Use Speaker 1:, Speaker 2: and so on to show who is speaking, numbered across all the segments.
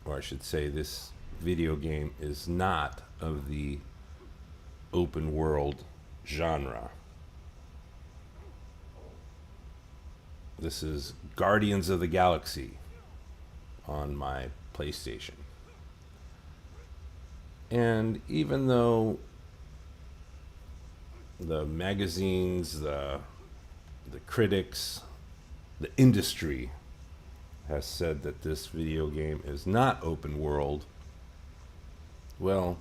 Speaker 1: or I should say, this video game is not of the open world genre. This is Guardians of the Galaxy on my PlayStation. And even though the magazines, the critics, the industry has said that this video game is not open world, well,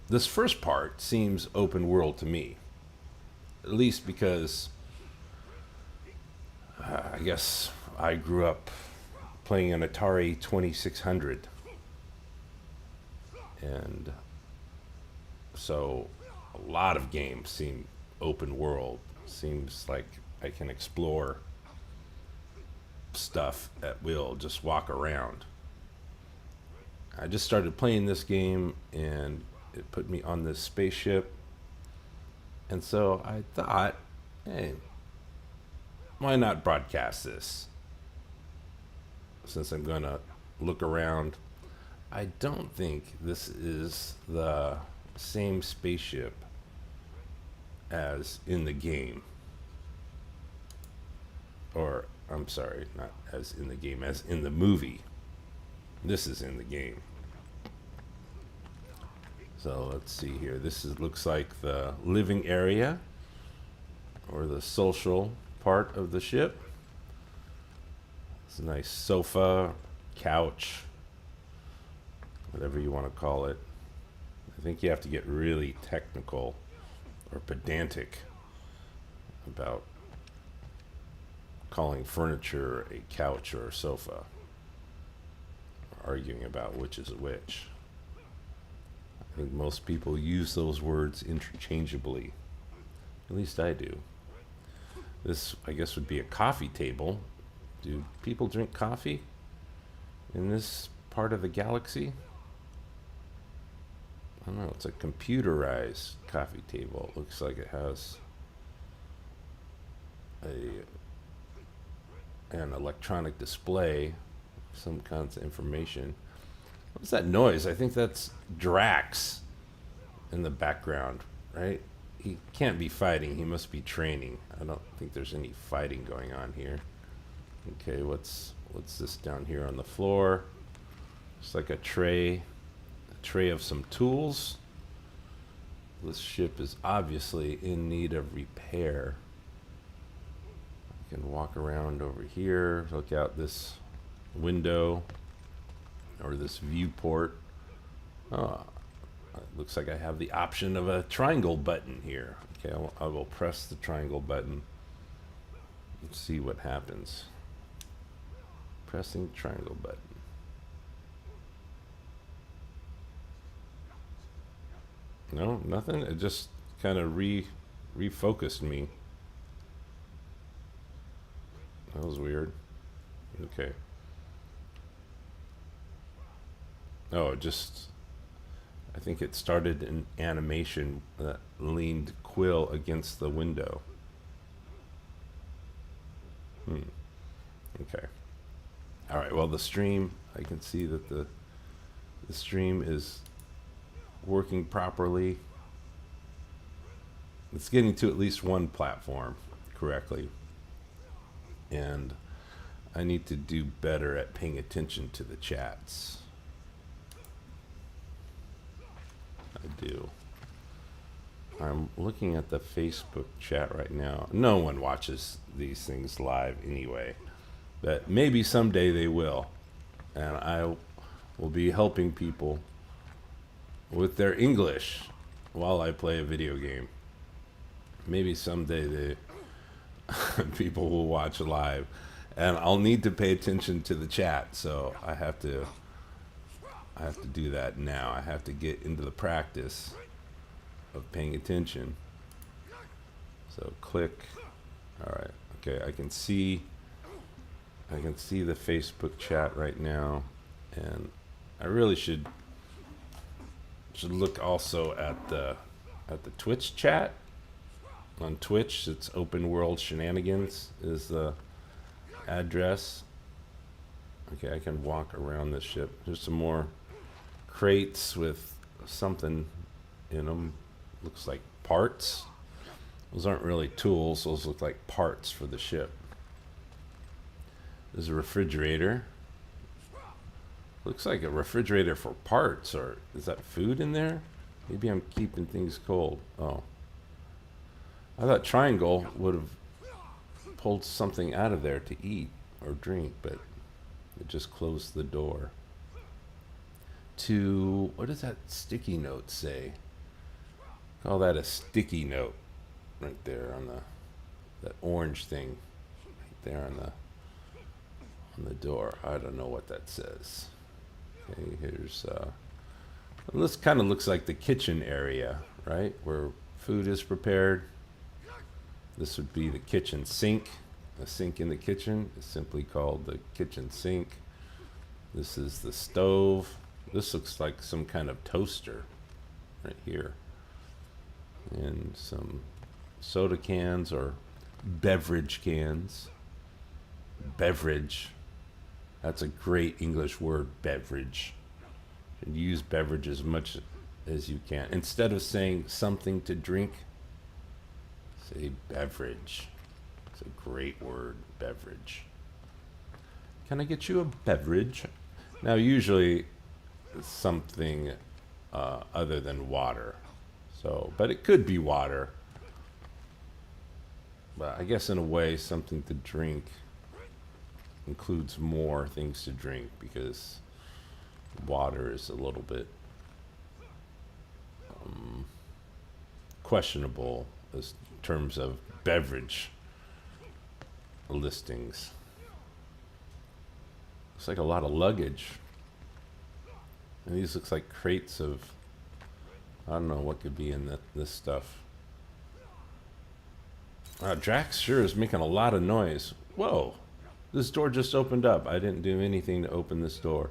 Speaker 1: this first part seems open world to me. At least because I guess I grew up playing an Atari 2600. And so a lot of games seem open world. Seems like I can explore stuff at will, just walk around. I just started playing this game and it put me on this spaceship. And so I thought, hey, why not broadcast this? Since I'm going to look around. I don't think this is the same spaceship as in the game. Or, I'm sorry, not as in the game, as in the movie. This is in the game. So let's see here. Looks like the living area or the social part of the ship. It's a nice sofa, couch, whatever you want to call it. I think you have to get really technical or pedantic about calling furniture a couch or a sofa, or arguing about which is which. I think most people use those words interchangeably. At least I do. This, I guess, would be a coffee table. Do people drink coffee in this part of the galaxy? I don't know. It's a computerized coffee table. It looks like it has an electronic display, some kinds of information. What's that noise? I think that's Drax in the background, right? He can't be fighting. He must be training. I don't think there's any fighting going on here. Okay, what's this down here on the floor? It's like a tray of some tools. This ship is obviously in need of repair. I can walk around over here, look out this window or this viewport. Oh, it looks like I have the option of a triangle button here. Okay, I will press the triangle button and see what happens. Pressing the triangle button. No, nothing. It just kind of refocused me. That was weird. Okay. Oh, I think it started an animation that leaned Quill against the window. Okay. All right. Well, the stream, I can see that the stream is working properly. It's getting to at least one platform correctly. And I need to do better at paying attention to the chats. I do. I'm looking at the Facebook chat right now. No one watches these things live anyway. But maybe someday they will. And I will be helping people with their English while I play a video game. Maybe someday people will watch live, and I'll need to pay attention to the chat. So I have to do that now. I have to get into the practice of paying attention. So click. All right. Okay. I can see the Facebook chat right now, and I really should look also at the Twitch chat. On Twitch, it's Open World Shenanigans is the address. Okay, I can walk around this ship. There's some more crates with something in them. Looks like parts. Those aren't really tools. Those look like parts for the ship. There's a refrigerator. Looks like a refrigerator for parts, or is that food in there? Maybe I'm keeping things cold. Oh. I thought Triangle would have pulled something out of there to eat or drink, but it just closed the door. To, what does that sticky note say? Call that a sticky note right there on that orange thing right there on the door. I don't know what that says. Okay, here's well, this kind of looks like the kitchen area, right? Where food is prepared. This would be the kitchen sink. The sink in the kitchen is simply called the kitchen sink. This is the stove. This looks like some kind of toaster right here. And some soda cans or beverage cans. Beverage. That's a great English word, beverage. And use beverage as much as you can. Instead of saying something to drink, say beverage. It's a great word, beverage. Can I get you a beverage? Now, usually it's something other than water. So, but it could be water. But I guess in a way, something to drink includes more things to drink because water is a little bit questionable as terms of beverage listings. Looks like a lot of luggage. And these looks like crates of, I don't know what could be in this stuff. Drax sure is making a lot of noise. Whoa, this door just opened up. I didn't do anything to open this door.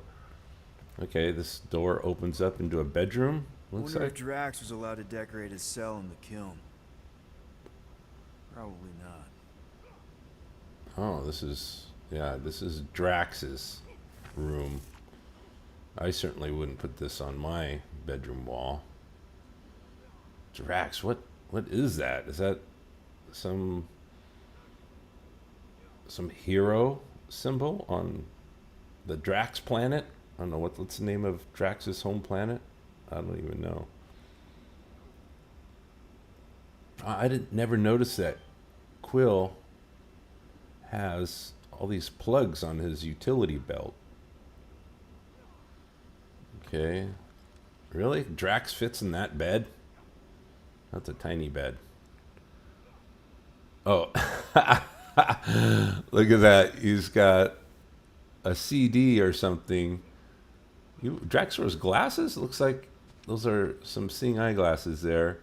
Speaker 1: Okay, this door opens up into a bedroom. Looks
Speaker 2: Wonder
Speaker 1: like
Speaker 2: if Drax was allowed to decorate his cell in the kiln. Probably not.
Speaker 1: Oh, this is Drax's room. I certainly wouldn't put this on my bedroom wall. Drax, what is that? Is that some hero symbol on the Drax planet? I don't know what's the name of Drax's home planet. I don't even know. I didn't never notice that Quill has all these plugs on his utility belt. Okay. Really? Drax fits in that bed? That's a tiny bed. Oh. Look at that. He's got a CD or something. Drax wears glasses? Looks like those are some seeing eyeglasses there.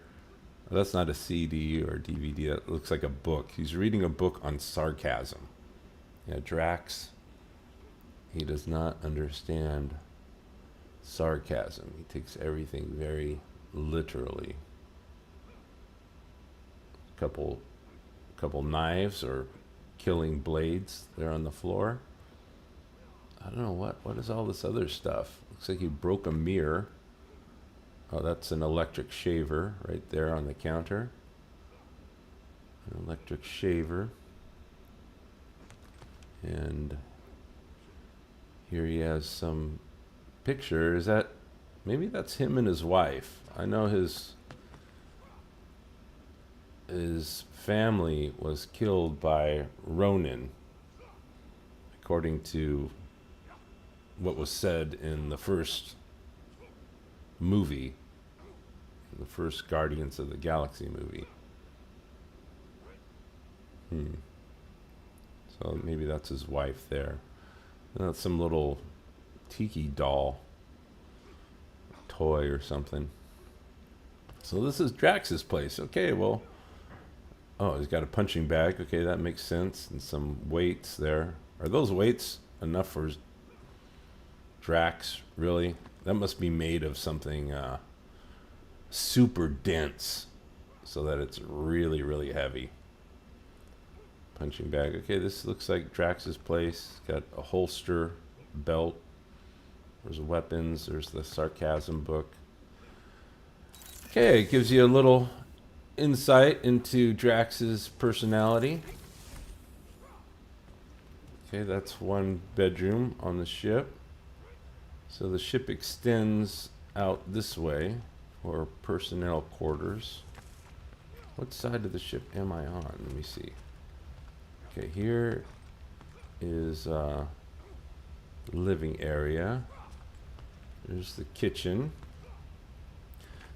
Speaker 1: Oh, that's not a CD or a DVD. That looks like a book. He's reading a book on sarcasm. Yeah, Drax, he does not understand sarcasm. He takes everything very literally. Couple knives or killing blades there on the floor. I don't know what is all this other stuff. Looks like he broke a mirror. Oh, that's an electric shaver right there on the counter. An electric shaver. And here he has some picture. Is that, maybe that's him and his wife. I know his family was killed by Ronin, according to what was said in the first movie, the first Guardians of the Galaxy movie. So maybe that's his wife there. And that's some little tiki doll toy or something. So this is Drax's place. Okay, well, oh, he's got a punching bag. Okay, that makes sense. And some weights there. Are those weights enough for Drax, really? That must be made of something super dense so that it's really, really heavy. Punching bag. Okay, this looks like Drax's place. Got a holster belt. There's weapons. There's the sarcasm book. Okay, it gives you a little insight into Drax's personality. Okay, that's one bedroom on the ship. So the ship extends out this way for personnel quarters. What side of the ship am I on? Let me see. Okay, here is living area. There's the kitchen.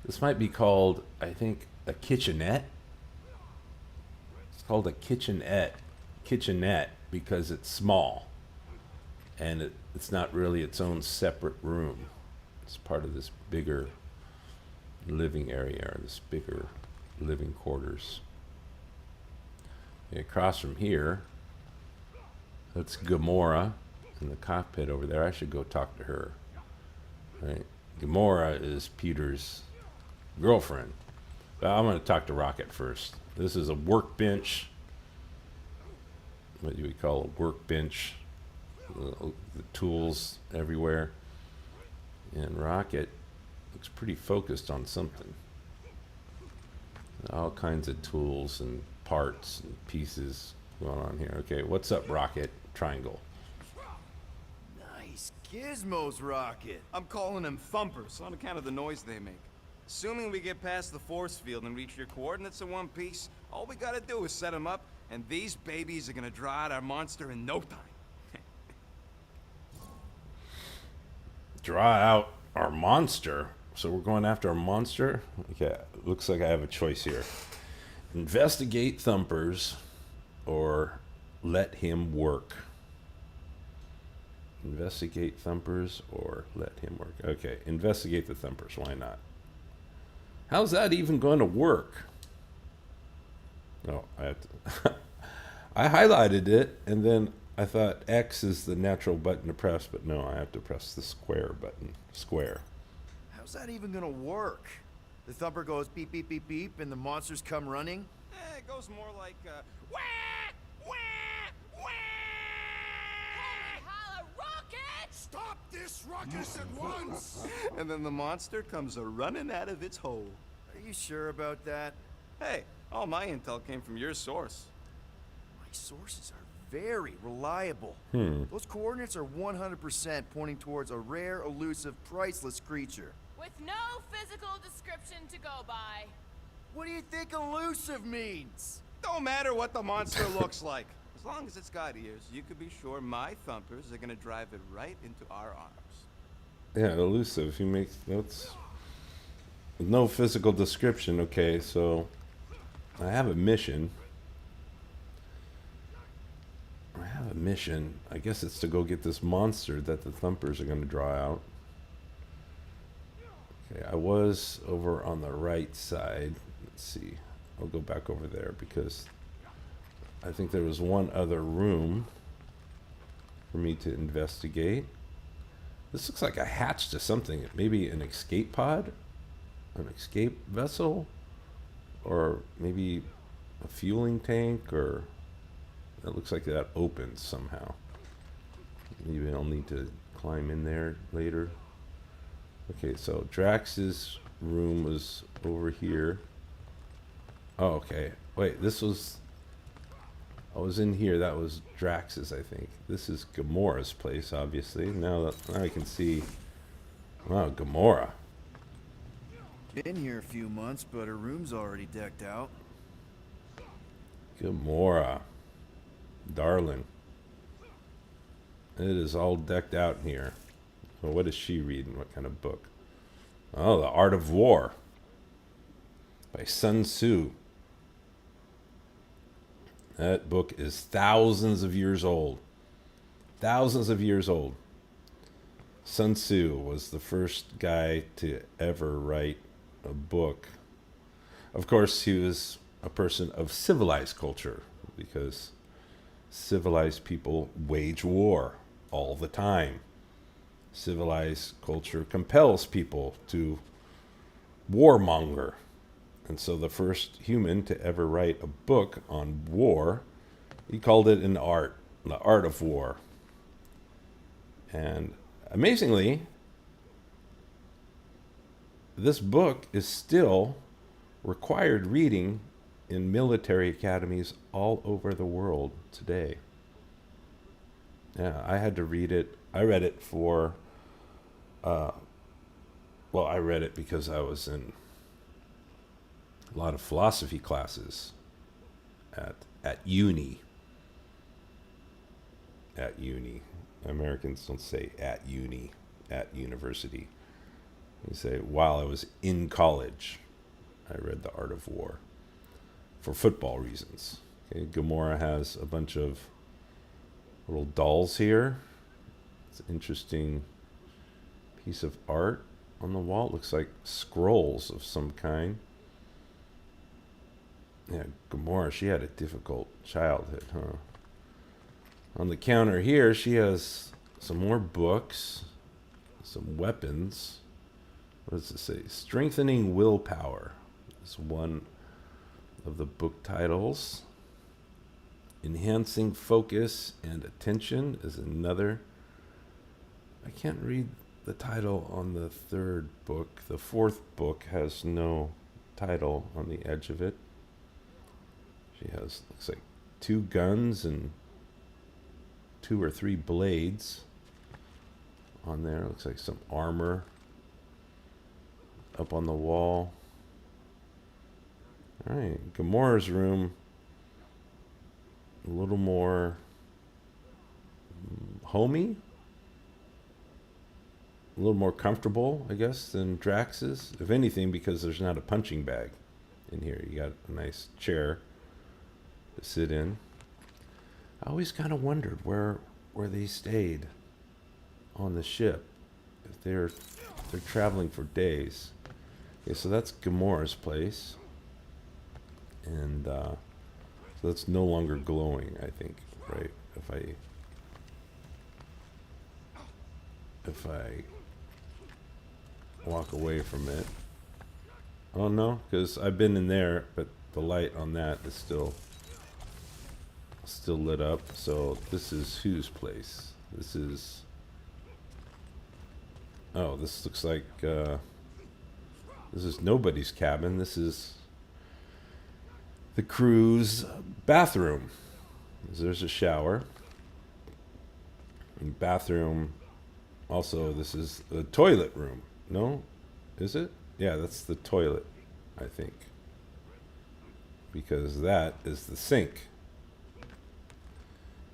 Speaker 1: This might be called, I think, a kitchenette. It's called a kitchenette because it's small. And it's not really its own separate room. It's part of this bigger living area, or this bigger living quarters. Across from here, that's Gamora in the cockpit over there. I should go talk to her. Right? Gamora is Peter's girlfriend. But I'm going to talk to Rocket first. This is a workbench. What do we call a workbench? The tools everywhere. And Rocket looks pretty focused on something. All kinds of tools and parts and pieces going on here. Okay, what's up, Rocket? Triangle.
Speaker 2: Nice gizmos, Rocket.
Speaker 3: I'm calling them thumpers on account of the noise they make. Assuming we get past the force field and reach your coordinates in one piece, all we gotta do is set them up, and these babies are gonna draw out our monster in no time.
Speaker 1: Draw out our monster? So we're going after our monster? Okay, looks like I have a choice here. Investigate thumpers or let him work. Investigate thumpers or let him work. Okay, investigate the thumpers. Why not? How's that even going to work? No, I have to. I highlighted it, and then I thought X is the natural button to press, but no, I have to press the square button. Square.
Speaker 2: How's that even gonna work? The thumper goes beep, beep, beep, beep, and the monsters come running?
Speaker 3: It goes more like, wah, wah, wah.
Speaker 4: Holla, Rocket!
Speaker 5: Stop this ruckus at once!
Speaker 3: And then the monster comes a-running out of its hole.
Speaker 2: Are you sure about that?
Speaker 3: Hey, all my intel came from your source.
Speaker 2: My sources are very reliable. Those coordinates are 100% pointing towards a rare, elusive, priceless creature.
Speaker 4: With no physical description to go by.
Speaker 2: What do you think elusive means?
Speaker 3: Don't matter what the monster looks like. As long as it's got ears, you could be sure my thumpers are gonna drive it right into our arms.
Speaker 1: Yeah, elusive. He makes notes. No physical description. Okay, so I have a mission. I guess it's to go get this monster that the thumpers are going to draw out. Okay, I was over on the right side. Let's see. I'll go back over there because I think there was one other room for me to investigate. This looks like a hatch to something. Maybe an escape pod? An escape vessel? Or maybe a fueling tank? Or it looks like that opens somehow. Maybe I'll need to climb in there later. Okay, so Drax's room was over here. Oh, okay. Wait, this was... I was in here. That was Drax's, I think. This is Gamora's place, obviously. Now I can see... Wow, Gamora.
Speaker 2: Been here a few months, but her room's already decked out.
Speaker 1: Gamora. Darling. It is all decked out in here. Well, what is she reading? What kind of book? Oh, The Art of War. By Sun Tzu. That book is thousands of years old. Thousands of years old. Sun Tzu was the first guy to ever write a book. Of course, he was a person of civilized culture because civilized people wage war all the time. Civilized culture compels people to warmonger. And so the first human to ever write a book on war, he called it an art, the art of war. And amazingly, this book is still required reading in military academies all over the world today. Yeah, I had to read it. I read it for, I read it because I was in a lot of philosophy classes at uni. At uni. Americans don't say at uni, at university. They say, while I was in college, I read The Art of War for football reasons. Okay, Gamora has a bunch of little dolls here. It's an interesting piece of art on the wall. It looks like scrolls of some kind. Yeah, Gamora, she had a difficult childhood, huh? On the counter here, she has some more books, some weapons. What does it say? Strengthening Willpower is one of the book titles. Enhancing Focus and Attention is another. I can't read the title on the third book. The fourth book has no title on the edge of it. She has, looks like, 2 guns and 2 or 3 blades on there. Looks like some armor up on the wall. All right, Gamora's room, a little more homey, a little more comfortable, I guess, than Drax's. If anything, because there's not a punching bag in here. You got a nice chair to sit in. I always kind of wondered where they stayed on the ship. If they're traveling for days. Okay, so that's Gamora's place. And so that's no longer glowing, I think, right? If I walk away from it. Oh no, because I've been in there, but the light on that is still lit up. So this is whose place? This is, oh, this looks like this is nobody's cabin. This is the crew's bathroom. There's a shower. And bathroom, also this is the toilet room. No? Is it? Yeah, that's the toilet, I think. Because that is the sink.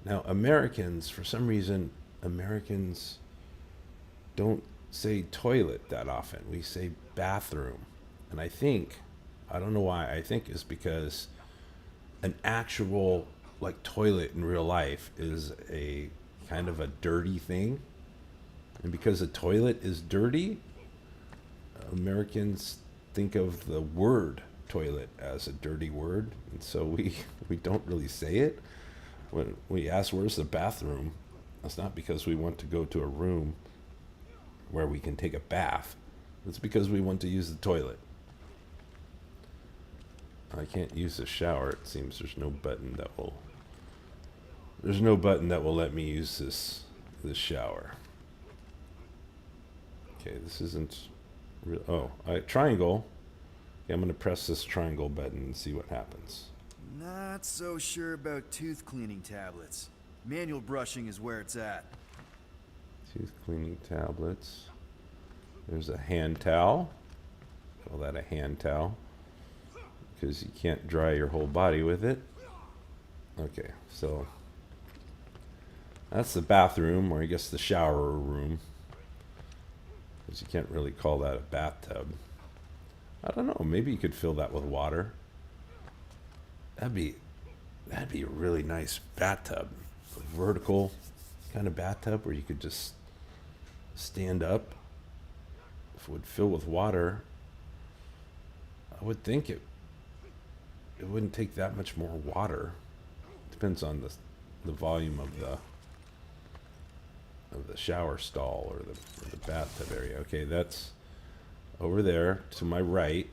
Speaker 1: Now, Americans, for some reason, Americans don't say toilet that often. We say bathroom. And I think, I don't know why, I think it's because an actual, like, toilet in real life is a kind of a dirty thing. And because a toilet is dirty, Americans think of the word toilet as a dirty word. And so we don't really say it. When we ask where's the bathroom, that's not because we want to go to a room where we can take a bath. It's because we want to use the toilet. I can't use the shower. It seems there's no button that will let me use this shower. Okay, this isn't real. Oh, triangle. Okay, I'm going to press this triangle button and see what happens.
Speaker 2: Not so sure about tooth cleaning tablets. Manual brushing is where it's at.
Speaker 1: Tooth cleaning tablets. There's a hand towel. Call that a hand towel. Because you can't dry your whole body with it. Okay, so that's the bathroom, or I guess the shower room. Because you can't really call that a bathtub. I don't know, maybe you could fill that with water. That'd be a really nice bathtub. A vertical kind of bathtub where you could just stand up. If it would fill with water, I would think it wouldn't take that much more water. Depends on the volume of the shower stall or the bathtub area. Okay, that's over there to my right.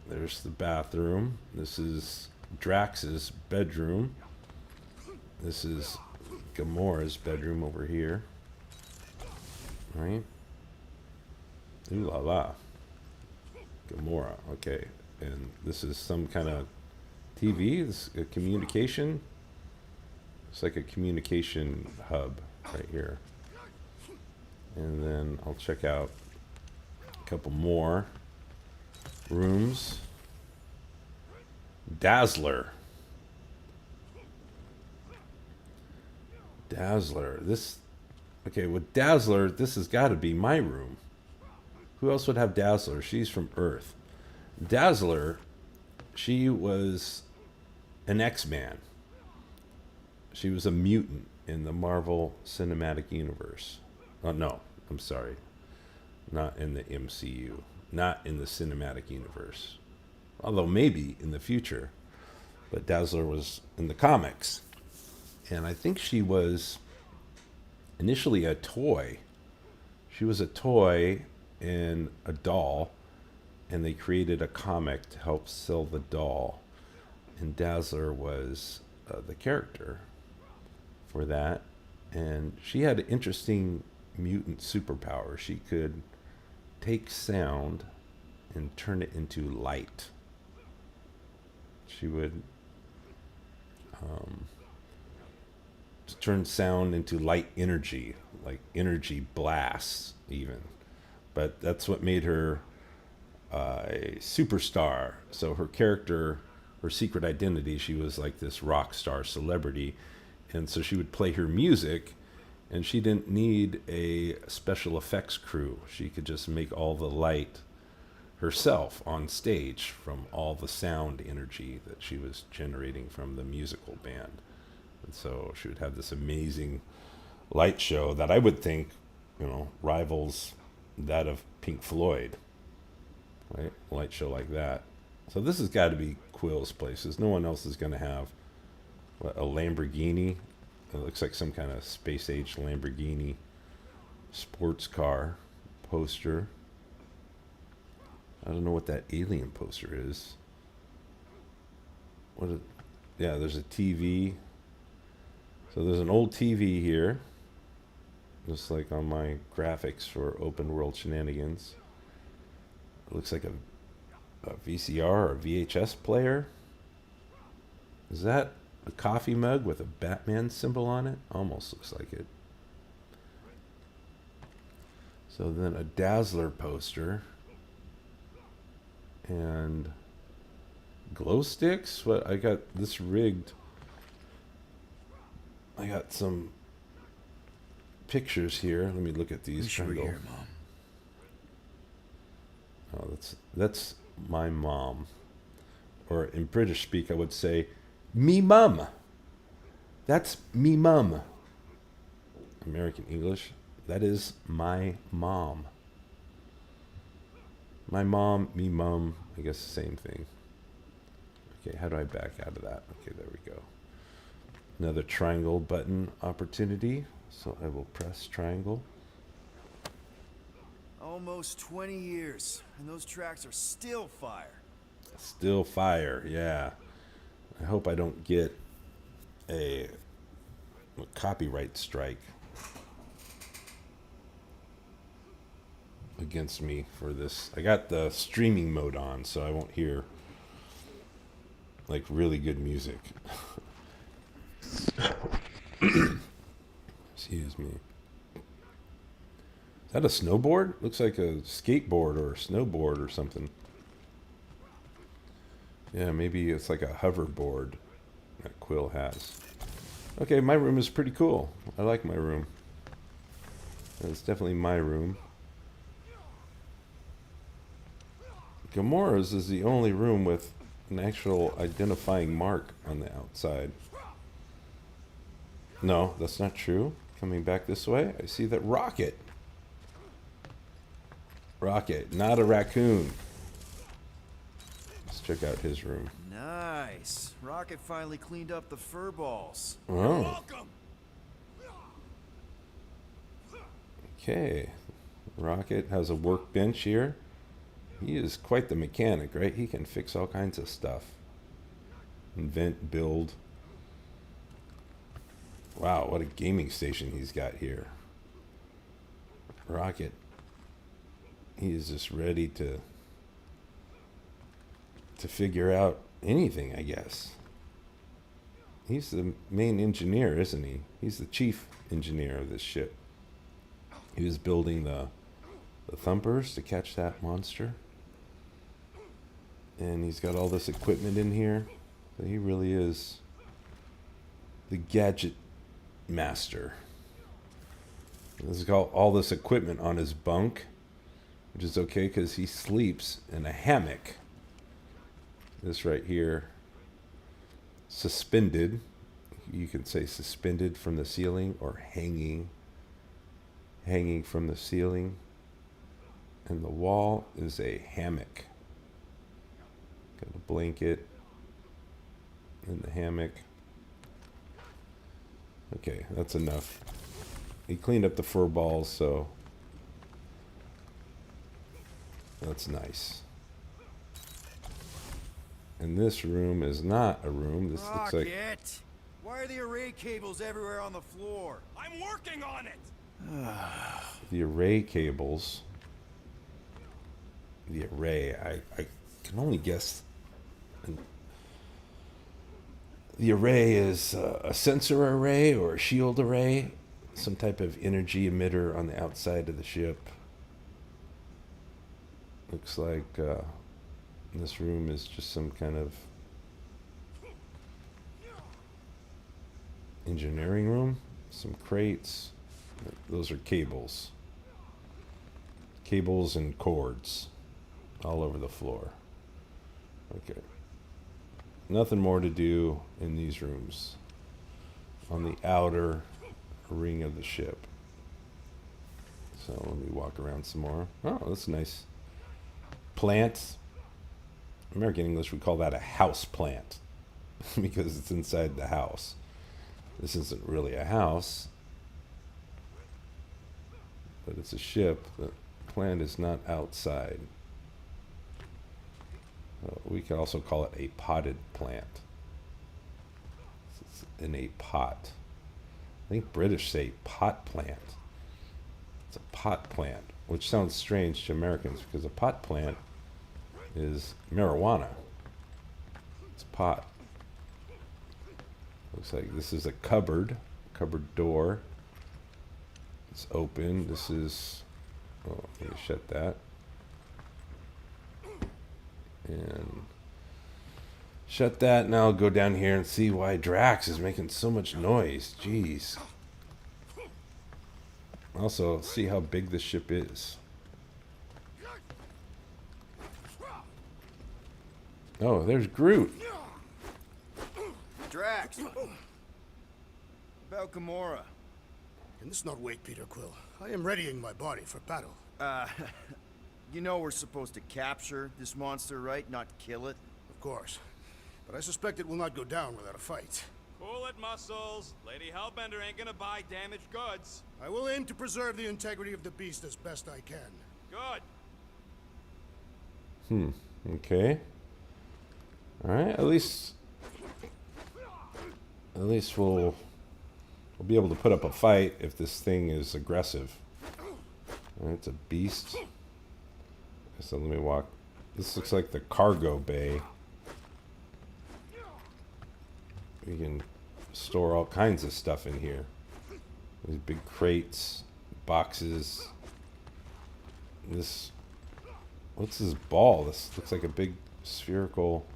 Speaker 1: There's the bathroom. This is Drax's bedroom. This is Gamora's bedroom over here. right? Ooh la la. Gamora. Okay. And this is some kind of TV. This a communication. It's like a communication hub right here. And then I'll check out a couple more rooms. Dazzler. Dazzler. This, okay, with Dazzler, this has got to be my room. Who else would have Dazzler? She's from Earth. Dazzler, she was an X-Man. She was a mutant in the Marvel Cinematic Universe. Oh, no, I'm sorry. Not in the MCU. Not in the Cinematic Universe. Although maybe in the future. But Dazzler was in the comics. And I think she was initially a toy. She was a toy and a doll. And they created a comic to help sell the doll. And Dazzler was the character for that. And she had an interesting mutant superpower. She could take sound and turn it into light. She would turn sound into light energy, like energy blasts even. But that's what made her a superstar. So her character, her secret identity, she was like this rock star celebrity. And so she would play her music, and she didn't need a special effects crew. She could just make all the light herself on stage from all the sound energy that she was generating from the musical band. And so she would have this amazing light show that I would think, rivals that of Pink Floyd, right? A light show like that. So this has got to be Quill's places. No one else is going to have a Lamborghini. It looks like some kind of space age Lamborghini sports car poster. I don't know what that alien poster is. Yeah, there's a TV. So there's an old TV here, just like on my graphics for Open World Shenanigans. It looks like a VCR or VHS player. Is that a coffee mug with a Batman symbol on it? Almost looks like it. So then a Dazzler poster. And glow sticks? What? I got this rigged. I got some pictures here. Let me look at these.
Speaker 2: Wish you were here, Mom.
Speaker 1: Oh, that's my mom. Or in British speak, I would say, me mum. That's me mum. American English, that is my mom. My mom, me mum, I guess the same thing. Okay, how do I back out of that? Okay, there we go. Another triangle button opportunity. So I will press triangle.
Speaker 2: Almost 20 years, and those tracks are still fire.
Speaker 1: Still fire, yeah. I hope I don't get a copyright strike against me for this. I got the streaming mode on, so I won't hear like really good music. Excuse me. Is that a snowboard? Looks like a skateboard or a snowboard or something. Yeah, maybe it's like a hoverboard that Quill has. Okay, my room is pretty cool. I like my room. It's definitely my room. Gamora's is the only room with an actual identifying mark on the outside. No, that's not true. Coming back this way, I see that Rocket. Rocket, not a raccoon. Let's check out his room.
Speaker 2: Nice. Rocket finally cleaned up the fur balls.
Speaker 1: Oh,
Speaker 5: Welcome.
Speaker 1: okay. Rocket has a workbench here. He is quite the mechanic, right? He can fix all kinds of stuff. Invent, build. Wow, what a gaming station he's got here. Rocket, he is just ready to figure out anything, I guess. He's the main engineer, isn't he? He's the chief engineer of this ship. He was building the thumpers to catch that monster. And he's got all this equipment in here. But he really is the gadget master. He's got all this equipment on his bunk, which is okay because he sleeps in a hammock. This right here, suspended. You can say suspended from the ceiling or hanging from the ceiling. And the wall is a hammock. Got a blanket in the hammock. Okay, that's enough. He cleaned up the fur balls, so that's nice. And this room is not a room. This looks like...
Speaker 2: Rocket! Why are the array cables everywhere on the floor?
Speaker 3: I'm working on it!
Speaker 1: the array cables. The array, I can only guess. The array is a sensor array or a shield array. Some type of energy emitter on the outside of the ship. Looks like this room is just some kind of engineering room. Some crates. Those are cables. Cables and cords all over the floor. Okay. Nothing more to do in these rooms. On the outer ring of the ship. So let me walk around some more. Oh, that's nice. Plant. American English would call that a house plant because it's inside the house. This isn't really a house, but it's a ship. The plant is not outside. We could also call it a potted plant. It's in a pot. I think British say pot plant. It's a pot plant, which sounds strange to Americans because a pot plant is marijuana. It's pot. Looks like this is a cupboard door. It's open. This is, oh, let me shut that. And shut that. Now I'll go down here and see why Drax is making so much noise. Jeez. Also, see how big this ship is. Oh, there's Groot.
Speaker 2: Drax! About Gamora.
Speaker 5: Can this not wait, Peter Quill? I am readying my body for battle.
Speaker 2: You know we're supposed to capture this monster, right? Not kill it?
Speaker 5: Of course. But I suspect it will not go down without a fight.
Speaker 3: Cool it, Muscles. Lady Hellbender ain't gonna buy damaged goods.
Speaker 5: I will aim to preserve the integrity of the beast as best I can.
Speaker 3: Good.
Speaker 1: Okay. Alright, at least we'll be able to put up a fight if this thing is aggressive. It's a beast. So let me walk. This looks like the cargo bay. We can store all kinds of stuff in here. These big crates, boxes. This, what's this ball? This looks like a big spherical.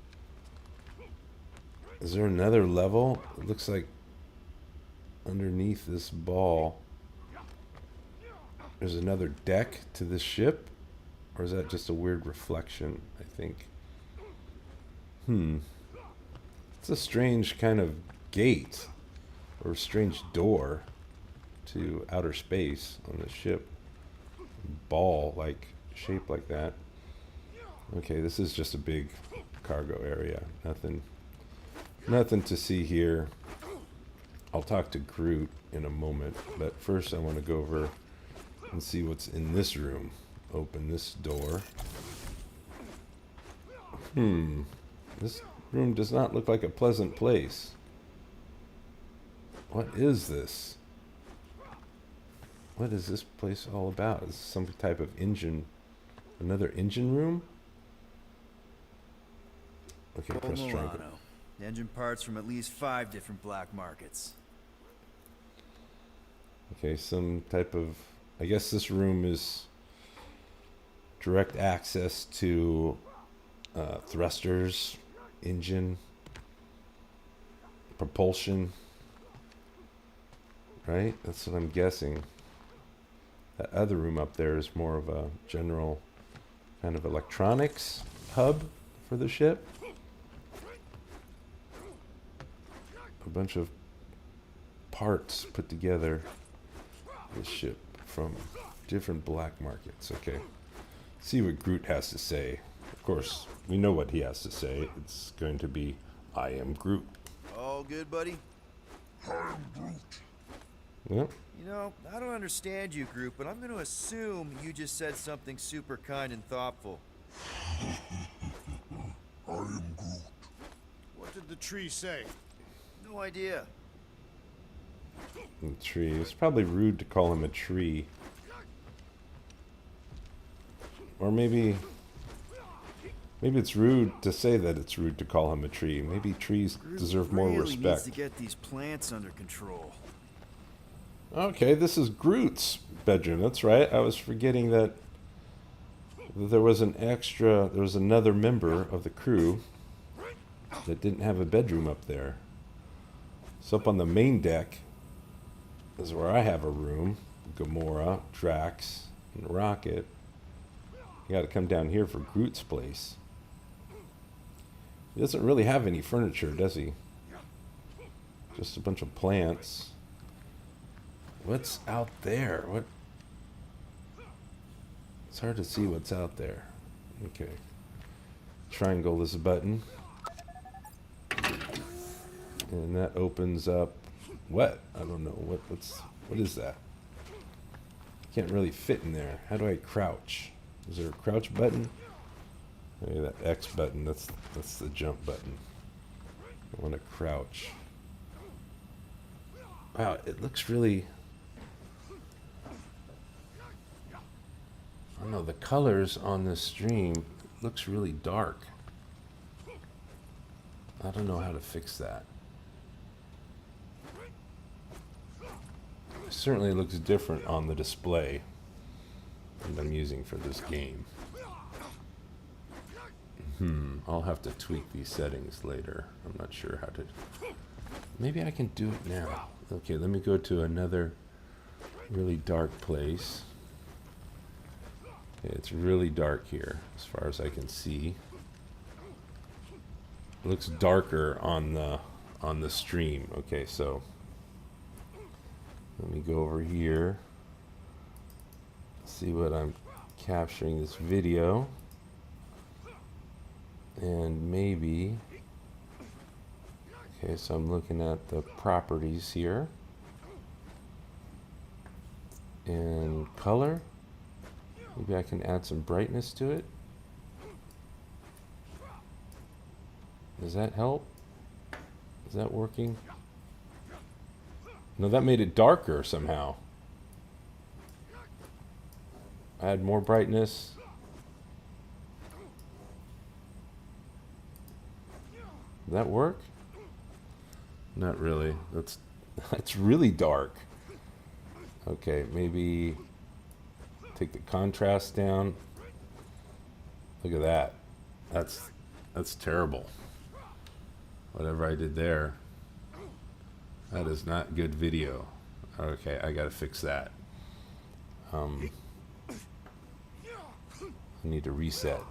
Speaker 1: Is there another level? It looks like underneath this ball there's another deck to this ship, or is that just a weird reflection? I think. It's a strange kind of gate or a strange door to outer space on the ship. Ball like shape like that. Okay, this is just a big cargo area. Nothing to see here. I'll talk to Groot in a moment, but first I want to go over and see what's in this room. Open this door. This room does not look like a pleasant place. What is this? What is this place all about? Is this some type of engine? Another engine room? Okay,
Speaker 2: Old
Speaker 1: press triangle.
Speaker 2: Milano. Engine parts from at least 5 different black markets.
Speaker 1: Okay, some type of... I guess this room is direct access to thrusters, engine, propulsion. Right? That's what I'm guessing. That other room up there is more of a general kind of electronics hub for the ship. A bunch of parts put together. This ship from different black markets. Okay. See what Groot has to say. Of course, we know what he has to say. It's going to be, I am Groot.
Speaker 2: All good, buddy?
Speaker 1: Yep.
Speaker 2: You know, I don't understand you, Groot, but I'm going to assume you just said something super kind and thoughtful.
Speaker 5: What did the tree say?
Speaker 2: No idea.
Speaker 1: The tree. It's probably rude to call him a tree. Or maybe it's rude to say that it's rude to call him a tree. Maybe trees
Speaker 2: Groot
Speaker 1: deserve more
Speaker 2: really
Speaker 1: respect.
Speaker 2: needs to get these plants under control.
Speaker 1: Okay, this is Groot's bedroom. That's right. I was forgetting that there was another member of the crew that didn't have a bedroom up there. So up on the main deck is where I have a room. Gamora, Drax, and Rocket. You gotta come down here for Groot's place. He doesn't really have any furniture, does he? Just a bunch of plants. What's out there? What? It's hard to see what's out there. Okay. Triangle is a button. And that opens up what? I don't know. What is that? Can't really fit in there. How do I crouch? Is there a crouch button? Maybe that X button, that's the jump button. I want to crouch. Wow, it looks really... I don't know, the colors on this stream looks really dark. I don't know how to fix that. It certainly looks different on the display that I'm using for this game. I'll have to tweak these settings later. I'm not sure how to... Maybe I can do it now. Okay, let me go to another really dark place. Okay, it's really dark here, as far as I can see. It looks darker on the stream. Okay, so let me go over here. See what I'm capturing this video. And maybe... Okay, so I'm looking at the properties here. And color. Maybe I can add some brightness to it. Does that help? Is that working? No, that made it darker somehow. Add more brightness. Did that work? Not really. That's really dark. Okay, maybe take the contrast down. Look at that. That's terrible. Whatever I did there. That is not good video. Okay, I gotta fix that. I need to reset.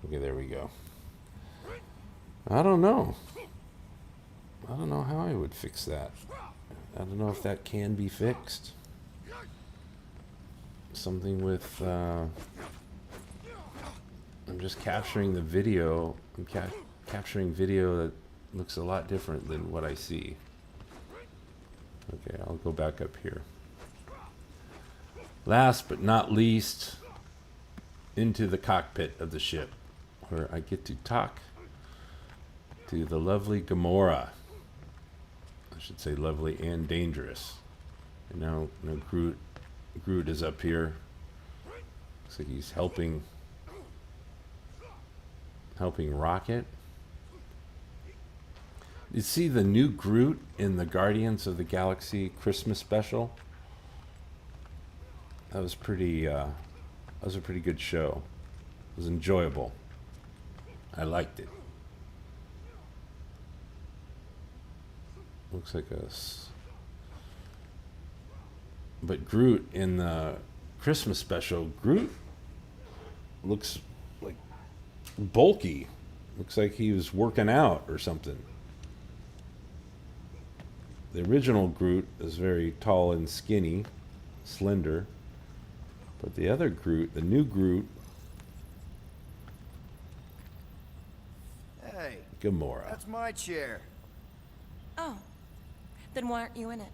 Speaker 1: Okay, there we go. I don't know. I don't know how I would fix that. I don't know if that can be fixed. Something with... I'm just capturing the video. I'm capturing video that looks a lot different than what I see. Okay, I'll go back up here. Last but not least, into the cockpit of the ship, where I get to talk to the lovely Gamora. I should say lovely and dangerous. And now Groot is up here. Looks like he's helping Rocket. You see the new Groot in the Guardians of the Galaxy Christmas special? That was pretty. That was a pretty good show. It was enjoyable. I liked it. Looks like but Groot in the Christmas special, Groot looks like bulky. Looks like he was working out or something. The original Groot is very tall and skinny, slender. But the other Groot, the new Groot,
Speaker 2: Hey,
Speaker 1: Gamora.
Speaker 2: that's my chair.
Speaker 6: Oh. Then why aren't you in it?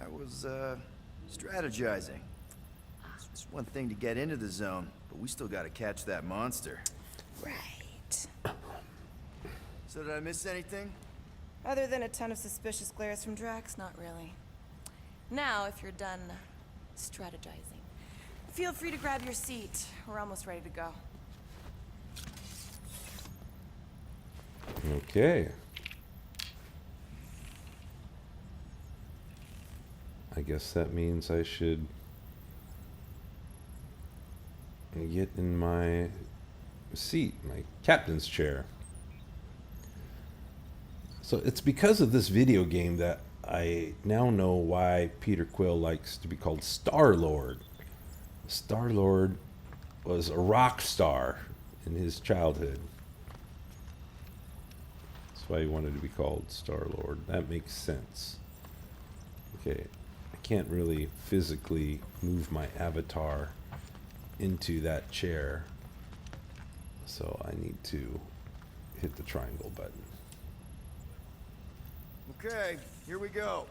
Speaker 2: I was, strategizing. It's one thing to get into the zone, but we still gotta catch that monster.
Speaker 6: Right.
Speaker 2: So did I miss anything?
Speaker 6: Other than a ton of suspicious glares from Drax, not really. Now, if you're done strategizing, feel free to grab your seat. We're almost ready to go.
Speaker 1: Okay. I guess that means I should get in my seat, my captain's chair. So it's because of this video game that I now know why Peter Quill likes to be called Star-Lord. Star-Lord was a rock star in his childhood. That's why he wanted to be called Star-Lord. That makes sense. Okay, I can't really physically move my avatar into that chair, so I need to hit the triangle button.
Speaker 2: Okay, here we go.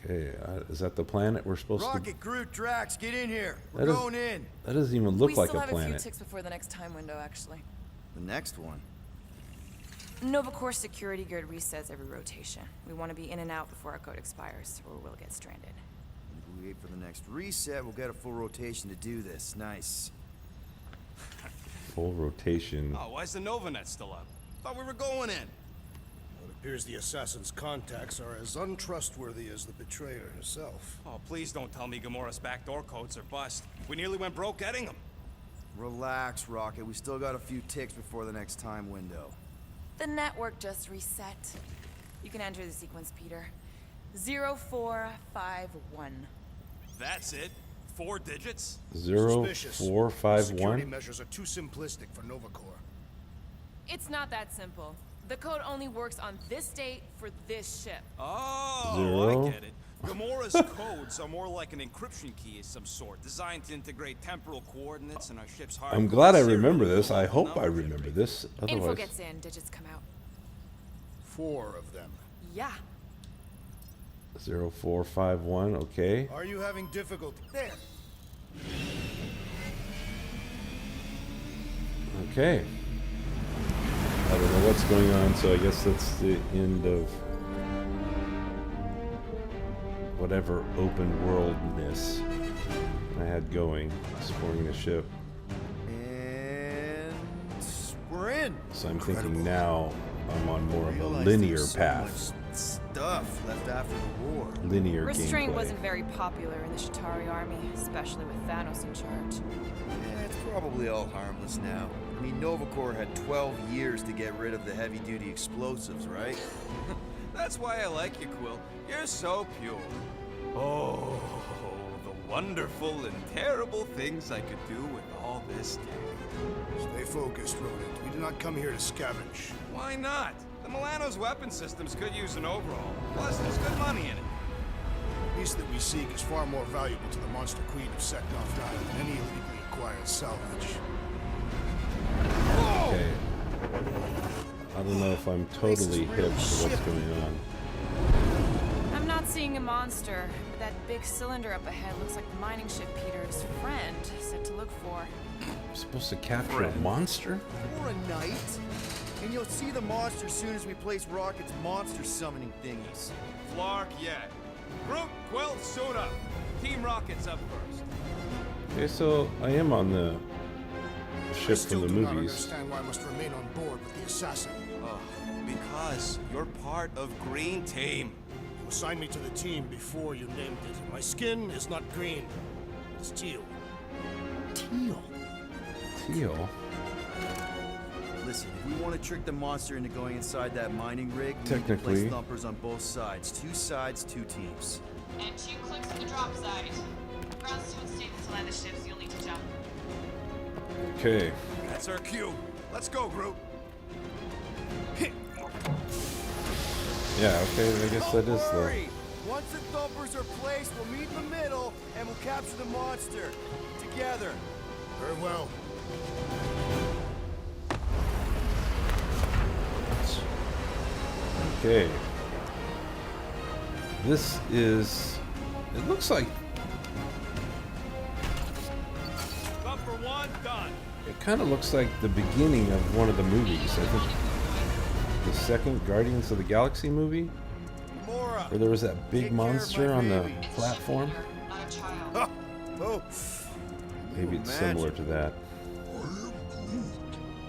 Speaker 1: Okay, is that the planet we're supposed
Speaker 2: Rocket, Groot, Drax, get in here. We're
Speaker 1: That is-
Speaker 2: going in.
Speaker 1: That doesn't even look
Speaker 6: we
Speaker 1: like
Speaker 6: still
Speaker 1: a
Speaker 6: have a few
Speaker 1: planet.
Speaker 6: ticks before the next time window, actually.
Speaker 2: The next one.
Speaker 6: Novacore security grid resets every rotation. We want to be in and out before our code expires, or we'll get stranded.
Speaker 2: If we wait for the next reset, we'll get a full rotation to do this. Nice.
Speaker 1: Full rotation.
Speaker 3: Oh, why's the Novanet still up? Thought we were going in.
Speaker 5: Well, it appears the assassin's contacts are as untrustworthy as the betrayer herself.
Speaker 3: Oh, please don't tell me Gamora's backdoor codes are bust. We nearly went broke getting them.
Speaker 2: Relax, Rocket. We still got a few ticks before the next time window.
Speaker 6: The network just reset. You can enter the sequence, Peter. 0451.
Speaker 3: That's it? 4 digits?
Speaker 5: Suspicious. Security
Speaker 1: 0451.
Speaker 5: measures are too simplistic for Novacore.
Speaker 4: It's not that simple. The code only works on this date for this ship.
Speaker 3: Oh,
Speaker 1: Zero.
Speaker 3: I get it. Gamora's codes are more like an encryption key of some sort, designed to integrate temporal coordinates in our ship's hardware.
Speaker 1: I'm glad I remember this. I hope I remember this.
Speaker 6: Info
Speaker 1: Otherwise,
Speaker 6: gets in, digits come out.
Speaker 5: 4 of them.
Speaker 6: Yeah.
Speaker 1: 0451. Okay.
Speaker 5: Are you having difficulty?
Speaker 2: There.
Speaker 1: Okay. I don't know what's going on, so I guess that's the end of whatever open worldness I had going, exploring the ship.
Speaker 2: And we're in.
Speaker 1: So I'm
Speaker 5: Incredible.
Speaker 1: thinking now I'm on more of a
Speaker 2: Realized
Speaker 1: linear
Speaker 2: there's so
Speaker 1: path,
Speaker 2: much stuff left after the war.
Speaker 1: linear
Speaker 6: Restraint
Speaker 1: gameplay.
Speaker 6: wasn't very popular in the Shatari army, especially with Thanos in charge.
Speaker 2: Yeah, it's probably all harmless now. I mean, Novacore had 12 years to get rid of the heavy-duty explosives, right?
Speaker 3: That's why I like you, Quill. You're so pure. Oh, the wonderful and terrible things I could do with all this tech.
Speaker 5: Stay focused, Rodent. We do not come here to scavenge.
Speaker 3: Why not? The Milano's weapon systems could use an overhaul. Plus, there's good money in it.
Speaker 5: The piece that we seek is far more valuable to the monster queen of Seknov 9 than any illegally acquired salvage.
Speaker 1: Okay. I don't know if I'm totally hip to what's going on.
Speaker 4: I'm not seeing a monster, but that big cylinder up ahead looks like the mining ship Peter's friend said to look for.
Speaker 1: I'm supposed to capture a monster?
Speaker 2: For a night? And you'll see the monster soon as we place Rocket's monster summoning thingies.
Speaker 3: Flark, yeah. Groot, Quill, suit up. Team Rocket's up first.
Speaker 1: Okay, so I am on the
Speaker 5: I
Speaker 1: ship
Speaker 5: still
Speaker 1: from the
Speaker 5: do not
Speaker 1: movies.
Speaker 5: understand why I must remain on board with the assassin.
Speaker 3: Because you're part of Green Team.
Speaker 5: You assigned me to the team before you named it. My skin is not green. It's teal. Teal?
Speaker 1: Teal.
Speaker 2: Listen, if we want to trick the monster into going inside that mining rig, we need to
Speaker 1: Technically.
Speaker 2: place thumpers on both sides. 2 sides, 2 teams.
Speaker 4: And 2 clicks on the drop side. Ground's too unstable to land the ships, you'll need to jump.
Speaker 1: Okay.
Speaker 3: That's our cue. Let's go, Groot.
Speaker 1: Yeah, okay, I guess that
Speaker 2: Don't
Speaker 1: is the...
Speaker 2: worry. Once the thumpers are placed, we'll meet in the middle and we'll capture the monster. Together.
Speaker 5: Very well.
Speaker 1: Okay. This is... It looks like...
Speaker 3: Thumper 1, done.
Speaker 1: It kind of looks like the beginning of one of the movies. I think the second Guardians of the Galaxy movie,
Speaker 2: Mora.
Speaker 1: where there was that
Speaker 2: Take
Speaker 1: big
Speaker 2: care of
Speaker 1: monster
Speaker 2: my
Speaker 1: on the
Speaker 2: baby.
Speaker 1: platform.
Speaker 4: Not a child.
Speaker 2: Oh.
Speaker 1: Maybe it's
Speaker 2: Imagine.
Speaker 1: similar to that.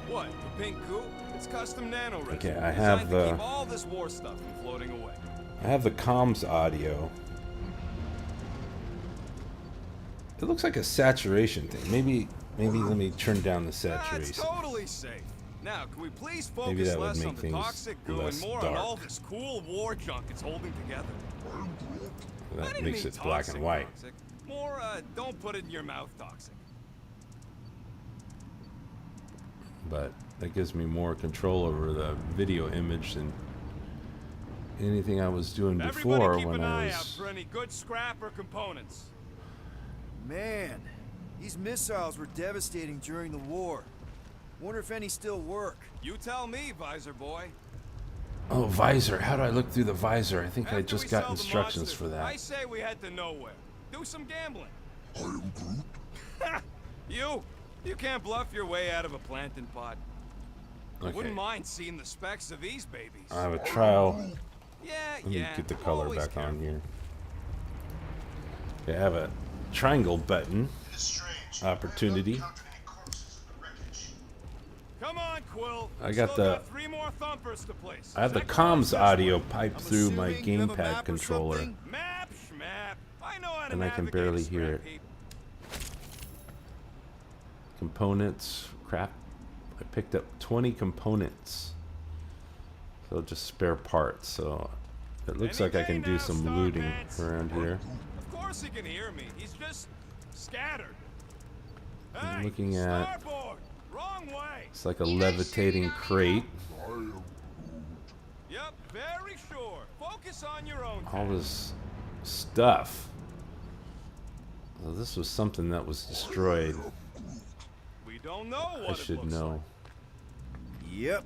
Speaker 3: What, the pink goo? It's custom nano resin.
Speaker 1: Okay, I
Speaker 3: designed
Speaker 1: have
Speaker 3: to
Speaker 1: the-
Speaker 3: keep all this war stuff from floating away.
Speaker 1: I have the comms audio. It looks like a saturation thing. Maybe let me turn down the
Speaker 3: That's
Speaker 1: saturation.
Speaker 3: totally safe. Now, can we please
Speaker 1: Maybe
Speaker 3: focus
Speaker 1: that would
Speaker 3: less
Speaker 1: make
Speaker 3: on the
Speaker 1: things
Speaker 3: toxic goo and
Speaker 1: less
Speaker 3: more on
Speaker 1: dark.
Speaker 3: all this cool war junk it's holding together? I
Speaker 1: That
Speaker 3: didn't
Speaker 1: makes
Speaker 3: mean
Speaker 1: it black
Speaker 3: toxic,
Speaker 1: and white.
Speaker 3: toxic. More, don't put it in your mouth toxic.
Speaker 1: But that gives me more control over the video image than anything I was doing before
Speaker 3: Everybody keep
Speaker 1: when
Speaker 3: an
Speaker 1: I
Speaker 3: eye out
Speaker 1: was...
Speaker 3: for any good scrap or components.
Speaker 2: Man, these missiles were devastating during the war. Wonder if any still work.
Speaker 3: You tell me, Visor Boy.
Speaker 1: Oh, visor. How do I look through the visor? I think I
Speaker 3: After
Speaker 1: just
Speaker 3: we
Speaker 1: got
Speaker 3: sell the
Speaker 1: instructions
Speaker 3: monster,
Speaker 1: for that.
Speaker 3: I say we head to nowhere. Do some gambling. You can't bluff your way out of a plantain pot. I
Speaker 1: Okay.
Speaker 3: wouldn't mind seeing the specs of these babies.
Speaker 1: I have a trial.
Speaker 3: Yeah,
Speaker 1: Let me
Speaker 3: yeah.
Speaker 1: get the color
Speaker 3: always
Speaker 1: back on
Speaker 3: careful.
Speaker 1: here. Okay, I have a triangle button. Opportunity.
Speaker 3: Come on, Quill.
Speaker 1: I got
Speaker 3: Still
Speaker 1: the-
Speaker 3: 3 more thumpers to place.
Speaker 1: I have the
Speaker 3: Check
Speaker 1: comms
Speaker 3: those.
Speaker 1: audio piped
Speaker 2: I'm
Speaker 1: through my
Speaker 2: assuming you have a map
Speaker 1: gamepad
Speaker 2: or
Speaker 1: controller.
Speaker 2: something?
Speaker 3: Map, schmap. I know how to
Speaker 1: And I can
Speaker 3: navigate
Speaker 1: barely
Speaker 3: a
Speaker 1: hear
Speaker 3: scrap
Speaker 1: it.
Speaker 3: heap.
Speaker 1: Components. Crap. I picked up 20 components. So just spare parts. So it looks like I
Speaker 3: Any
Speaker 1: can
Speaker 3: day
Speaker 1: do
Speaker 3: now,
Speaker 1: some
Speaker 3: Star
Speaker 1: looting
Speaker 3: Pants.
Speaker 1: around here.
Speaker 3: Of course he can hear me. He's just scattered.
Speaker 1: I'm
Speaker 3: Hey,
Speaker 1: looking at-
Speaker 3: starboard. Wrong way.
Speaker 1: It's like a levitating crate.
Speaker 3: Yep, very sure. Focus on your own.
Speaker 1: All this stuff. Well, this was something that was destroyed.
Speaker 3: We don't know what
Speaker 1: I
Speaker 3: it
Speaker 1: should
Speaker 3: looks
Speaker 1: know.
Speaker 2: Yep.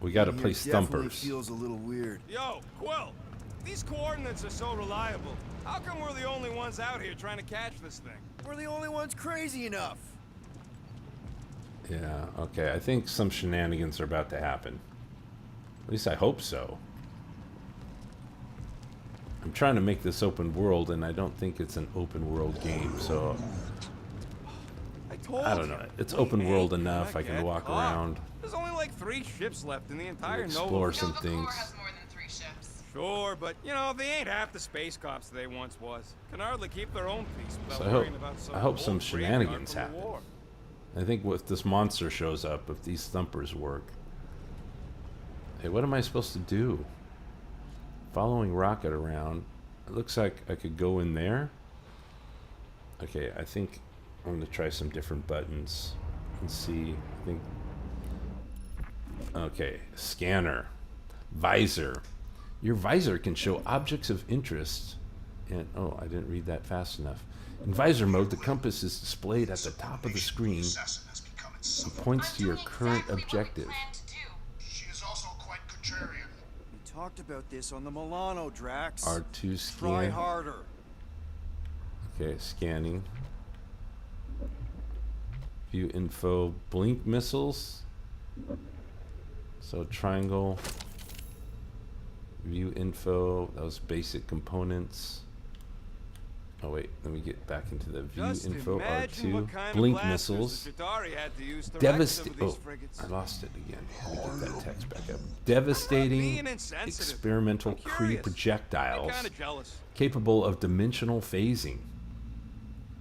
Speaker 1: We gotta
Speaker 2: Here
Speaker 1: place
Speaker 2: definitely
Speaker 1: thumpers.
Speaker 2: feels a little weird.
Speaker 3: like. Yo, Quill. These coordinates are so reliable. How come we're the only ones out here trying to catch this thing?
Speaker 2: We're the only ones crazy enough.
Speaker 1: Yeah, okay. I think some shenanigans are about to happen. At least I hope so. I'm trying to make this open world, and I don't think it's an open world game, so
Speaker 3: I told
Speaker 1: I don't
Speaker 3: you.
Speaker 1: know. It's
Speaker 3: We
Speaker 1: open world
Speaker 3: ain't
Speaker 1: enough.
Speaker 3: gonna
Speaker 1: I can
Speaker 3: get
Speaker 1: walk
Speaker 3: caught.
Speaker 1: around,
Speaker 3: There's only like 3 ships left in the entire
Speaker 1: explore
Speaker 3: Nova.
Speaker 1: some
Speaker 4: Nova
Speaker 1: things.
Speaker 4: Corps has more than 3 ships.
Speaker 3: Sure, but you know, they ain't half the space cops they once was. Can hardly keep their own peace without
Speaker 1: So I hope-
Speaker 3: worrying about some
Speaker 1: I hope some
Speaker 3: old graveyard
Speaker 1: shenanigans
Speaker 3: from the
Speaker 1: happen.
Speaker 3: war.
Speaker 1: I think if this monster shows up, if these thumpers work. Hey, what am I supposed to do? Following Rocket around. It looks like I could go in there. Okay, I think I'm gonna try some different buttons and see. I think. Okay, scanner, visor. Your visor can show objects of interest. And oh, I didn't read that fast enough. In visor mode, the compass is displayed at the top of the screen and points to your current objective.
Speaker 5: She is also quite contrarian.
Speaker 2: We talked about this on the Milano, Drax.
Speaker 1: R2
Speaker 2: Try
Speaker 1: scan.
Speaker 2: harder.
Speaker 1: Okay, scanning. View info. Blink missiles. So triangle, view info, those basic components. Oh wait, let me get back into the view
Speaker 3: Just
Speaker 1: info.
Speaker 3: imagine what
Speaker 1: R2,
Speaker 3: kind
Speaker 1: blink
Speaker 3: of blasters
Speaker 1: missiles,
Speaker 3: the Jatari had to use to wreck some
Speaker 1: devastate.
Speaker 3: of these
Speaker 1: Oh,
Speaker 3: frigates.
Speaker 1: I lost it again. Let me get that text back up.
Speaker 3: Being
Speaker 1: Devastating
Speaker 3: insensitive.
Speaker 1: experimental
Speaker 3: I'm
Speaker 1: Kree
Speaker 3: curious. I'm
Speaker 1: projectiles
Speaker 3: kind of jealous.
Speaker 1: capable of dimensional phasing,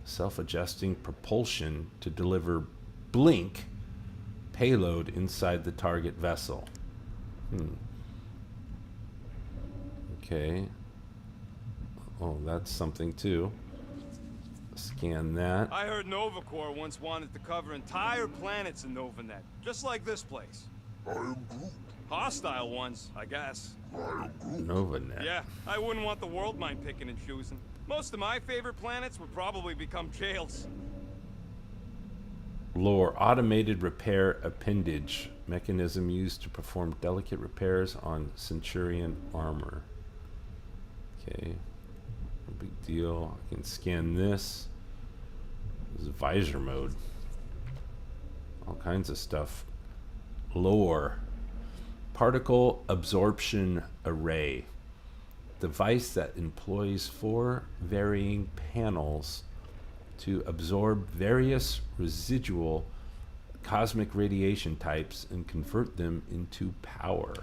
Speaker 1: self-adjusting propulsion to deliver blink payload inside the target vessel. Okay. Oh, that's something too. Scan that.
Speaker 3: I heard Nova Corps once wanted to cover entire planets in NovaNet, just like this place. Hostile ones, I guess.
Speaker 1: NovaNet.
Speaker 3: Yeah, I wouldn't want the world mind picking and choosing. Most of my favorite planets would probably become jails.
Speaker 1: Lore, automated repair appendage mechanism used to perform delicate repairs on Centurion armor. Okay, no big deal. I can scan this. This is visor mode. All kinds of stuff. Lore, particle absorption array. Device that employs 4 varying panels to absorb various residual cosmic radiation types and convert them into power.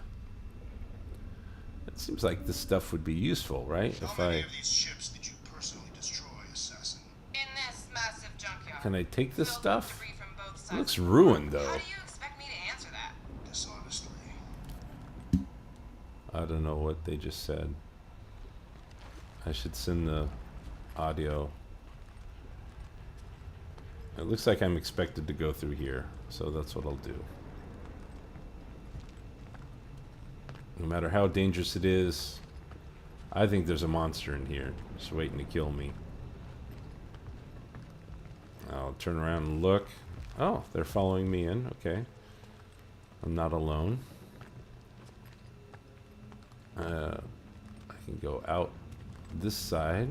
Speaker 1: It seems like this stuff would be useful, right? If
Speaker 5: How many
Speaker 1: I
Speaker 5: of these ships did you personally destroy, Assassin?
Speaker 6: In this massive junkyard.
Speaker 1: can I take this
Speaker 6: Filled with
Speaker 1: stuff?
Speaker 6: debris from both
Speaker 1: It
Speaker 6: sides.
Speaker 1: looks ruined
Speaker 6: How
Speaker 1: though.
Speaker 6: do you expect me to answer that?
Speaker 5: Dishonestly.
Speaker 1: I don't know what they just said. I should send the audio. It looks like I'm expected to go through here, so that's what I'll do. No matter how dangerous it is, I think there's a monster in here just waiting to kill me. I'll turn around and look. Oh, they're following me in. Okay. I'm not alone. I can go out this side.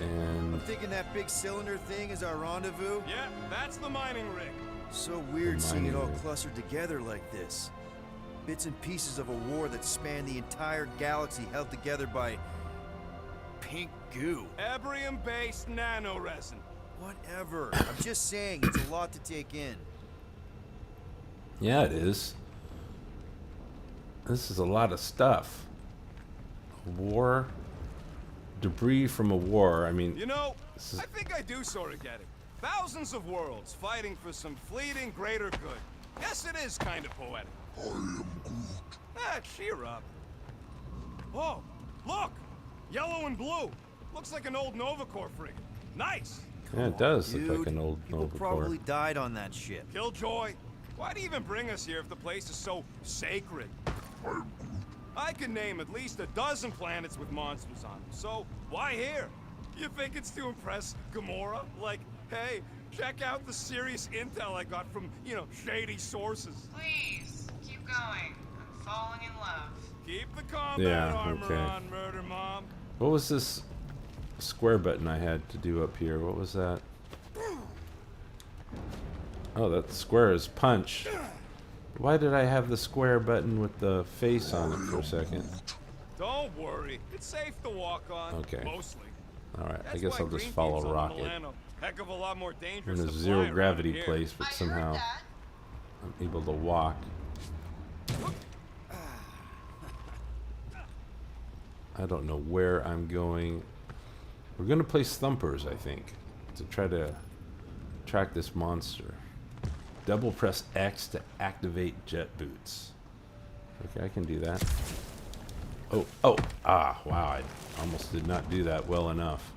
Speaker 1: And
Speaker 2: I'm thinking that big cylinder thing is our rendezvous.
Speaker 3: Yeah, that's the mining rig.
Speaker 2: So weird
Speaker 1: The
Speaker 2: seeing it all
Speaker 1: mining rig.
Speaker 2: clustered together like this. Bits and pieces of a war that spanned the entire galaxy held together by pink goo.
Speaker 3: Ebrium-based nanoresin.
Speaker 2: Whatever. I'm just saying, it's a lot to take in.
Speaker 1: yeah, it is. This is a lot of stuff. War. Debris from a war. I mean,
Speaker 3: You know,
Speaker 1: This is-
Speaker 3: I think I do sort of get it. Thousands of worlds fighting for some fleeting greater good. Yes, it is kind of poetic. Ah, cheer up. Oh, look! Yellow and blue. Looks like an old Nova Corps frigate. Nice!
Speaker 1: yeah, it does
Speaker 2: Dude,
Speaker 1: look like an old
Speaker 2: people
Speaker 1: Nova
Speaker 2: probably
Speaker 1: Corps.
Speaker 2: died on that ship.
Speaker 3: Killjoy, why do you even bring us here if the place is so sacred? I can name at least a dozen planets with monsters on them, so why here? You think it's to impress Gamora? Like, hey, check out the serious intel I got from, shady sources.
Speaker 6: Please, keep going. I'm falling in love.
Speaker 3: Keep the combat
Speaker 1: Yeah,
Speaker 3: armor
Speaker 1: okay.
Speaker 3: on, Murder Mom.
Speaker 1: What was this square button I had to do up here? What was that? Oh, that square is punch. Why did I have the square button with the face on it for a second?
Speaker 3: Don't worry, it's safe to walk on.
Speaker 1: Okay.
Speaker 3: Mostly.
Speaker 1: Alright, I
Speaker 3: That's
Speaker 1: guess
Speaker 3: why
Speaker 1: I'll just
Speaker 3: Greenpeace
Speaker 1: follow
Speaker 3: on
Speaker 1: Rocket.
Speaker 3: Milano. Heck of a lot more
Speaker 1: We're
Speaker 3: dangerous
Speaker 1: in a
Speaker 3: to fly
Speaker 1: zero
Speaker 3: around
Speaker 1: gravity
Speaker 3: here.
Speaker 1: place, but somehow I'm able to walk. I don't know where I'm going. We're gonna place thumpers, I think, to try to track this monster. Double press X to activate jet boots. Okay, I can do that. Wow, I almost did not do that well enough.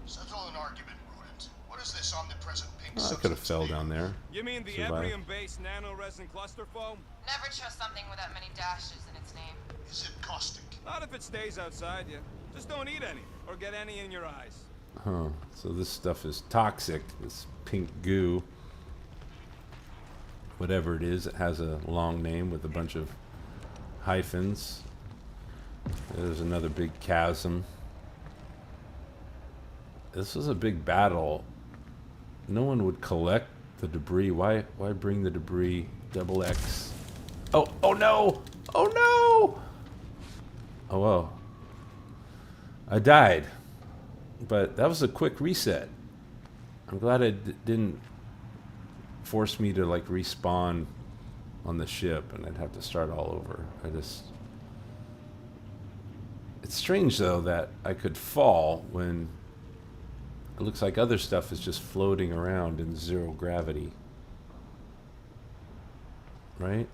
Speaker 5: Settle an argument, rodent. What is this omnipresent pink
Speaker 1: Oh, I
Speaker 5: substance?
Speaker 1: could have fell down there.
Speaker 3: You mean the
Speaker 1: Survive.
Speaker 3: Ebrium-based nanoresin cluster foam?
Speaker 6: Never trust something with that many dashes in its name.
Speaker 5: Is it caustic?
Speaker 3: Not if it stays outside you. Just don't eat any, or get any in your eyes.
Speaker 1: Huh. So this stuff is toxic, this pink goo. Whatever it is, it has a long name with a bunch of hyphens. There's another big chasm. This was a big battle. No one would collect the debris. Why bring the debris Double X. Oh, oh no! Oh no! Oh well. I died. But that was a quick reset. I'm glad it didn't force me to like respawn on the ship and I'd have to start all over. It's strange though that I could fall when it looks like other stuff is just floating around in zero gravity. Right?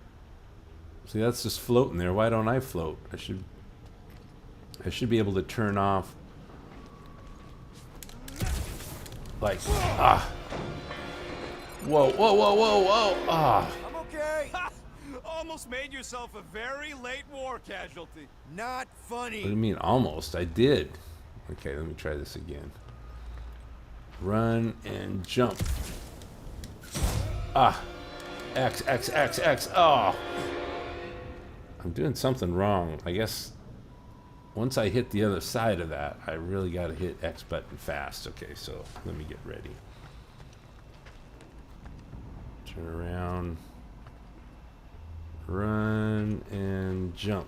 Speaker 1: See, that's just floating there. Why don't I float? I should be able to turn off like Whoa, whoa, whoa, whoa, whoa.
Speaker 2: I'm okay.
Speaker 3: Almost made yourself a very late war casualty.
Speaker 2: Not
Speaker 1: What do you
Speaker 2: funny.
Speaker 1: mean almost? I did. Okay, let me try this again. Run and jump. X, X, X, X. Oh. I'm doing something wrong. I guess once I hit the other side of that, I really got to hit X button fast. Okay, so let me get ready. Turn around. Run and jump.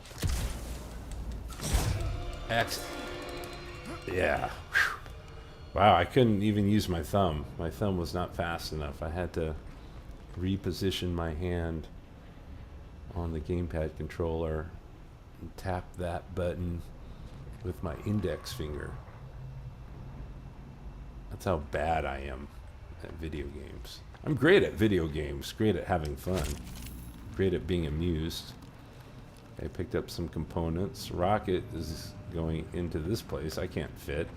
Speaker 1: X. Yeah. Whew. Wow, I couldn't even use my thumb. My thumb was not fast enough. I had to reposition my hand on the gamepad controller and tap that button with my index finger. That's how bad I am at video games. I'm great at video games, great at having fun, great at being amused. I picked up some components. Rocket is going into this place. I can't fit.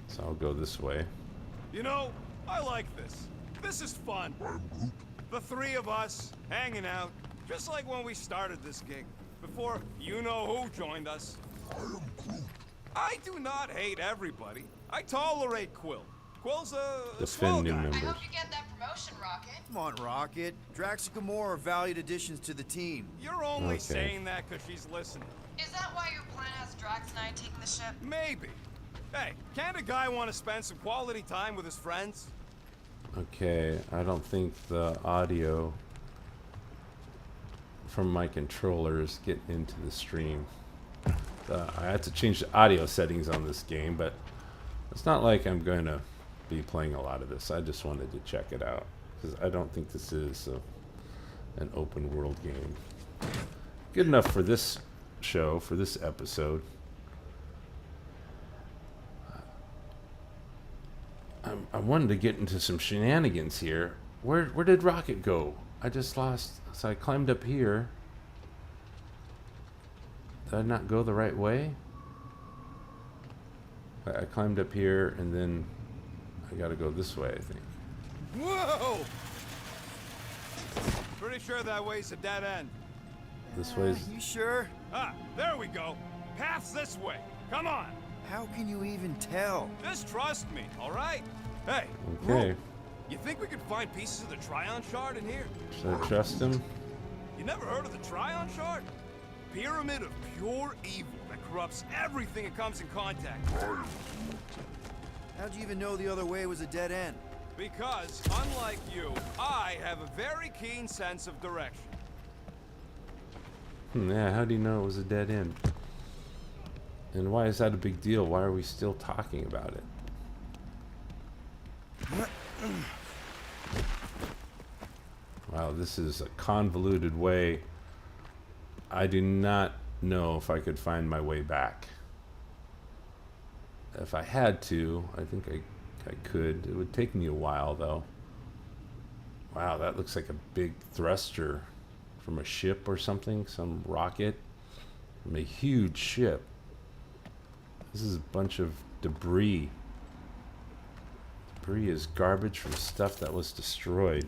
Speaker 1: So I'll go this way.
Speaker 3: You know, I like this. This is fun. The three of us hanging out, just like when we started this gig, before you-know-who joined us. I do not hate everybody. I tolerate Quill. Quill's a swell
Speaker 1: Defend new
Speaker 3: guy.
Speaker 1: members.
Speaker 7: I hope you get that promotion, Rocket.
Speaker 2: Come on, Rocket. Drax and Gamora are valued additions to the team.
Speaker 3: You're only
Speaker 1: Okay.
Speaker 3: saying that because she's listening.
Speaker 7: Is that why your plan has Drax and I taking the ship?
Speaker 3: Maybe. Hey, can't a guy want to spend some quality time with his friends?
Speaker 1: Okay, I don't think the audio from my controller is getting into the stream. I had to change the audio settings on this game, but it's not like I'm going to be playing a lot of this. I just wanted to check it out because I don't think this is an open world game. Good enough for this show, for this episode. I wanted to get into some shenanigans here. Where did Rocket go? I just lost. So I climbed up here. Did I not go the right way? I climbed up here and then I gotta go this way, I think.
Speaker 3: Whoa! Pretty sure that way's a dead end.
Speaker 1: This way's.
Speaker 2: You sure?
Speaker 3: Ah, there we go. Path's this way. Come on.
Speaker 2: How can you even tell?
Speaker 3: Just trust me, all right? Hey,
Speaker 1: Okay.
Speaker 3: you think we could find pieces of the Tryon Shard in here?
Speaker 1: Should I trust him?
Speaker 3: You never heard of the Tryon Shard? Pyramid of pure evil that corrupts everything it comes in contact with.
Speaker 2: How'd you even know the other way was a dead end?
Speaker 3: Because, unlike you, I have a very keen sense of direction.
Speaker 1: Yeah, how do you know it was a dead end? And why is that a big deal? Why are we still talking about it? Wow, this is a convoluted way. I do not know if I could find my way back. If I had to, I think I could. It would take me a while, though. Wow, that looks like a big thruster from a ship or something. Some rocket from a huge ship. This is a bunch of debris. Debris is garbage from stuff that was destroyed.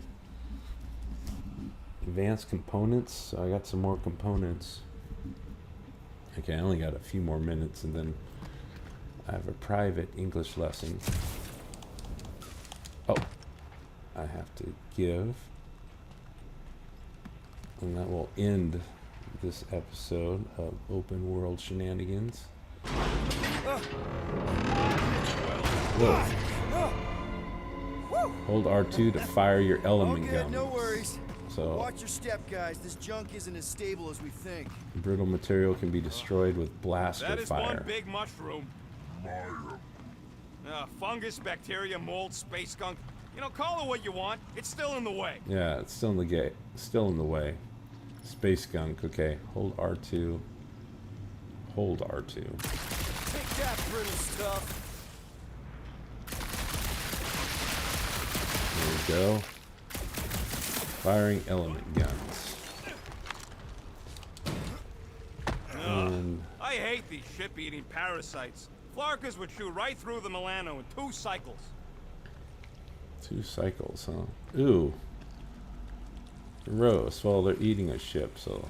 Speaker 1: Advanced components. So I got some more components. Okay, I only got a few more minutes and then I have a private English lesson. Oh, I have to give. And that will end this episode of Open World Shenanigans. Whoa. Hold R2 to fire your element
Speaker 2: Okay,
Speaker 1: guns.
Speaker 2: no worries.
Speaker 1: So,
Speaker 2: Watch your step, guys. This junk isn't as stable as we think.
Speaker 1: brittle material can be destroyed with blast
Speaker 3: That
Speaker 1: or
Speaker 3: is
Speaker 1: fire.
Speaker 3: one big mushroom. Fungus, bacteria, mold, space skunk. You know, call it what you want. It's still in the way.
Speaker 1: Yeah, it's still in the gate. Still in the way. Space gunk. Okay, hold R2. Hold R2.
Speaker 2: Take that, brittle stuff.
Speaker 1: There we go. Firing element guns. And
Speaker 3: I hate these ship-eating parasites. Flarkers would chew right through the Milano in 2 cycles.
Speaker 1: 2 cycles, huh? Ooh. Gross. Well, they're eating a ship, so...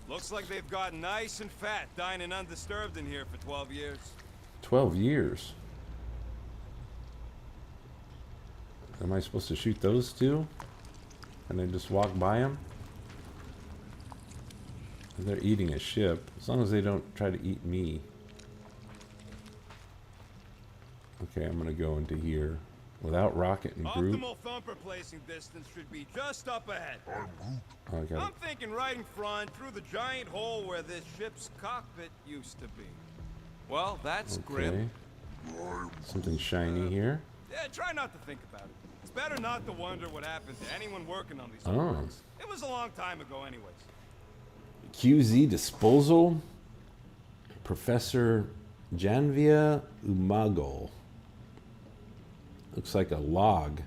Speaker 3: Looks like they've gotten nice and fat, dining undisturbed in here for 12 years.
Speaker 1: 12 years. Am I supposed to shoot those two? Can I just walk by them? They're eating a ship. As long as they don't try to eat me. Okay, I'm gonna go into here. Without rocket and group.
Speaker 3: Optimal thumper placing distance should be just up ahead.
Speaker 1: Oh, I got
Speaker 3: I'm thinking right in front, through the giant hole where this ship's cockpit used to be. Well, that's grim.
Speaker 1: something shiny here.
Speaker 3: Yeah, try not to think about it. It's better not to wonder what happened to anyone working on these
Speaker 1: Oh.
Speaker 3: projects. It was a long time ago anyways.
Speaker 1: QZ disposal. Professor Janvia Umagol. Looks like a log.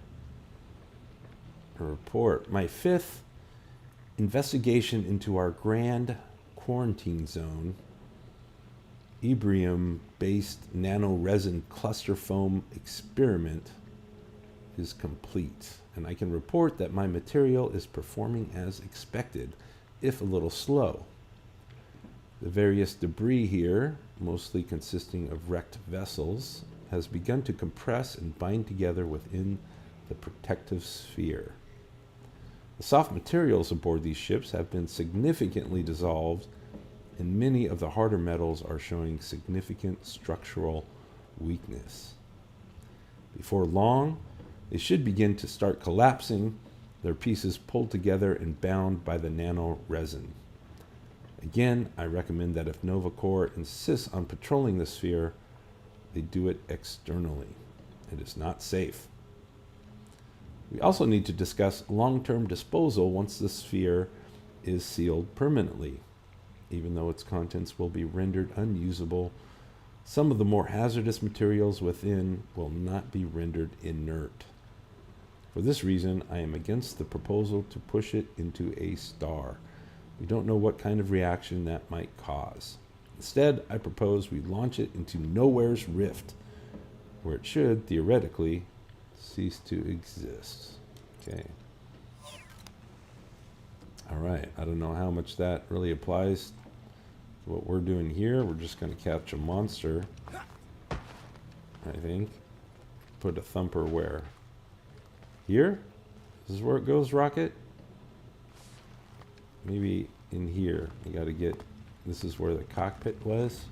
Speaker 1: A report. My 5th investigation into our grand quarantine zone. Ebrium-based nano-resin cluster foam experiment is complete. And I can report that my material is performing as expected, if a little slow. The various debris here, mostly consisting of wrecked vessels, has begun to compress and bind together within the protective sphere. The soft materials aboard these ships have been significantly dissolved, and many of the harder metals are showing significant structural weakness. Before long, they should begin to start collapsing, their pieces pulled together and bound by the nano resin. Again, I recommend that if Nova Corps insists on patrolling the sphere, they do it externally. It is not safe. We also need to discuss long-term disposal once the sphere is sealed permanently. Even though its contents will be rendered unusable, some of the more hazardous materials within will not be rendered inert. For this reason, I am against the proposal to push it into a star. We don't know what kind of reaction that might cause. Instead, I propose we launch it into Nowhere's Rift, where it should, theoretically, cease to exist. Okay. Alright, I don't know how much that really applies to what we're doing here. We're just going to catch a monster, I think. Put a thumper where? Here? This is where it goes, Rocket? Maybe in here. You got to get... This is where the cockpit was.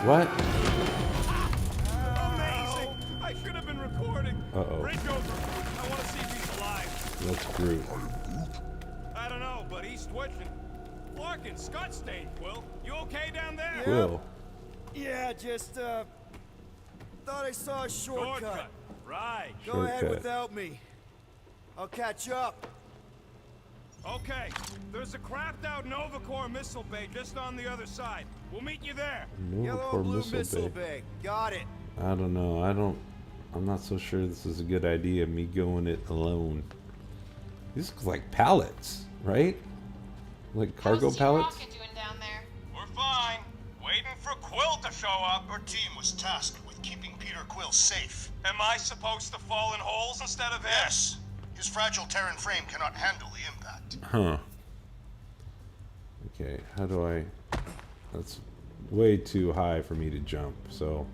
Speaker 1: What?
Speaker 3: Amazing! I should have been recording.
Speaker 1: Uh-oh.
Speaker 3: Bridge over. I want to see if he's alive.
Speaker 1: That's Groot.
Speaker 3: I don't know, but he's twitching. Larkin, Scott stayed, Quill. You okay down there?
Speaker 1: Quill.
Speaker 2: Yeah, just, thought I saw a shortcut.
Speaker 3: Right.
Speaker 2: Go ahead
Speaker 1: Shortcut.
Speaker 2: without me. I'll catch up.
Speaker 3: Okay. There's a crapped out Nova Corps missile bay just on the other side. We'll meet you there.
Speaker 1: Nova
Speaker 2: Yellow
Speaker 1: Corps
Speaker 2: and blue
Speaker 1: missile
Speaker 2: missile
Speaker 1: bay.
Speaker 2: bay. Got it.
Speaker 1: I don't know. I'm not so sure this is a good idea, me going it alone. These look like pallets, right? Like cargo
Speaker 7: How's Team
Speaker 1: pallets?
Speaker 7: Rocket doing down there?
Speaker 3: We're fine. Waiting for Quill to show up.
Speaker 5: Our team was tasked with keeping Peter Quill safe.
Speaker 3: Am I supposed to fall in holes instead of him?
Speaker 5: Yes. His fragile Terran frame cannot handle the impact.
Speaker 1: Huh. Okay, how do I... That's way too high for me to jump, so...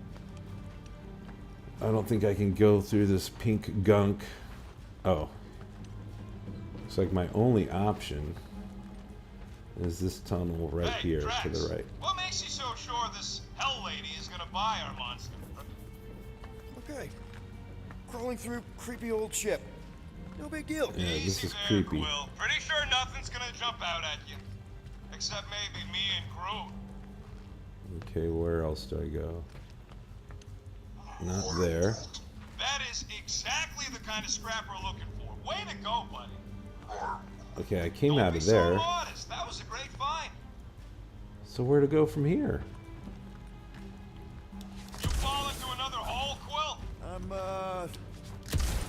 Speaker 1: I don't think I can go through this pink gunk. Oh. Looks like my only option is this tunnel right here to the right.
Speaker 3: What makes you so sure this hell lady is gonna buy our monster?
Speaker 2: Okay. Crawling through creepy old ship. No big deal.
Speaker 1: Yeah, this
Speaker 3: Easy
Speaker 1: is
Speaker 3: there,
Speaker 1: creepy.
Speaker 3: Quill. Pretty sure nothing's gonna jump out at you. Except maybe me and Groot.
Speaker 1: Okay, where else do I go? Not there.
Speaker 3: That is exactly the kind of scrap we're looking for. Way to go, buddy.
Speaker 1: Okay, I came
Speaker 3: Don't
Speaker 1: out
Speaker 3: be
Speaker 1: of
Speaker 3: so
Speaker 1: there.
Speaker 3: modest. That was a great find.
Speaker 1: So where to go from here?
Speaker 3: You fall into another hole, Quill?
Speaker 2: I'm,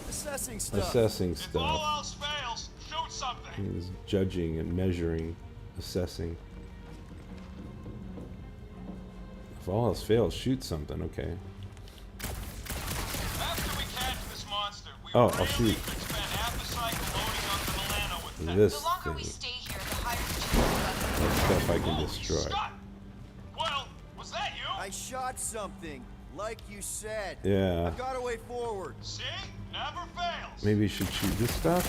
Speaker 2: assessing stuff.
Speaker 1: Assessing
Speaker 3: If all
Speaker 1: stuff.
Speaker 3: else fails, shoot something.
Speaker 1: He's judging and measuring, assessing. If all else fails, shoot something. Okay.
Speaker 3: After we catch this monster, we
Speaker 1: Oh,
Speaker 3: really
Speaker 1: I'll shoot.
Speaker 3: could spend half the cycle loading up the Milano with tech.
Speaker 1: This
Speaker 7: The longer we
Speaker 1: thing.
Speaker 7: stay here, the higher the chance of
Speaker 1: That's stuff I can
Speaker 3: Holy
Speaker 1: destroy.
Speaker 3: Scott! Well, was that you?
Speaker 2: I shot something, like you said.
Speaker 1: Yeah.
Speaker 2: I've got a way forward.
Speaker 3: See? Never fails.
Speaker 1: Maybe you should shoot this stuff.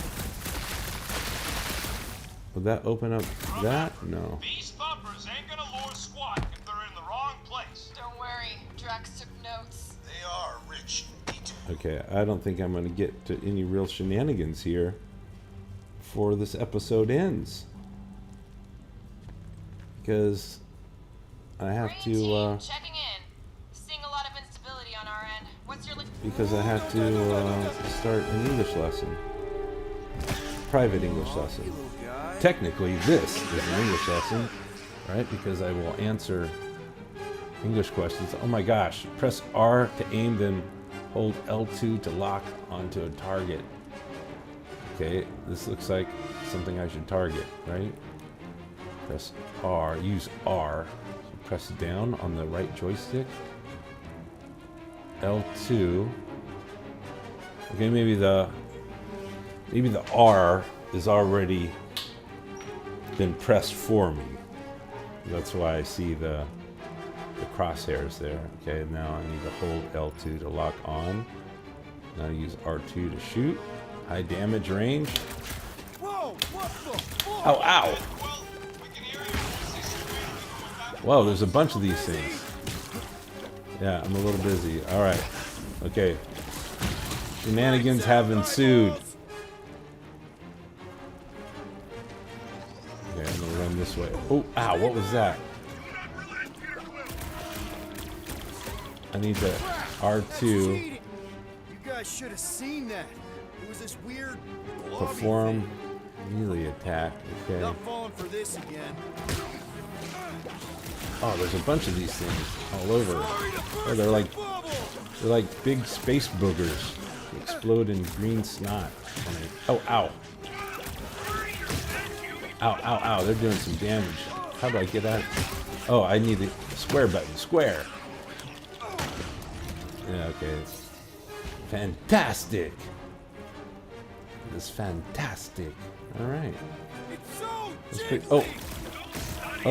Speaker 1: Would that open up that? No.
Speaker 3: These thumpers ain't gonna lure squat if they're in the wrong place.
Speaker 7: Don't worry, Drax took notes.
Speaker 5: They are rich meat.
Speaker 1: Okay, I don't think I'm going to get to any real shenanigans here before this episode ends. Because I have
Speaker 7: Green
Speaker 1: to,
Speaker 7: team, checking in. Seeing a lot of instability on our end. What's your
Speaker 1: because I have to start an English lesson. Private English lesson.
Speaker 2: Little guy.
Speaker 1: Technically, this is an English lesson, right? Because I will answer English questions. Oh my gosh, press R to aim, then hold L2 to lock onto a target. Okay, this looks like something I should target, right? Press R, use R. So press down on the right joystick. L2. Okay, maybe the R is already been pressed for me. That's why I see the crosshairs there. Okay, now I need to hold L2 to lock on. Now use R2 to shoot. High damage range.
Speaker 2: Whoa! What the fuck?
Speaker 1: Ow, ow!
Speaker 3: Well, we can hear you.
Speaker 1: Whoa, there's a bunch of these things. Yeah, I'm a little busy. Alright. Okay. Shenanigans have ensued. Okay, I'm gonna run this way. Oh, ow, what was that? I need the R2
Speaker 2: Cheating. You guys should have seen that. It was this weird blobby
Speaker 1: perform
Speaker 2: thing.
Speaker 1: melee attack. Okay.
Speaker 2: Not falling for this again.
Speaker 1: Oh, there's a bunch of these things all over. Oh, they're like big space boogers. They explode in green snot. Oh, ow. Ow, ow, ow. They're doing some damage. How do I get out? Oh, I need the square button. Square. Yeah, okay. Fantastic. This fantastic. All right.
Speaker 2: It's so
Speaker 1: That's pretty, oh,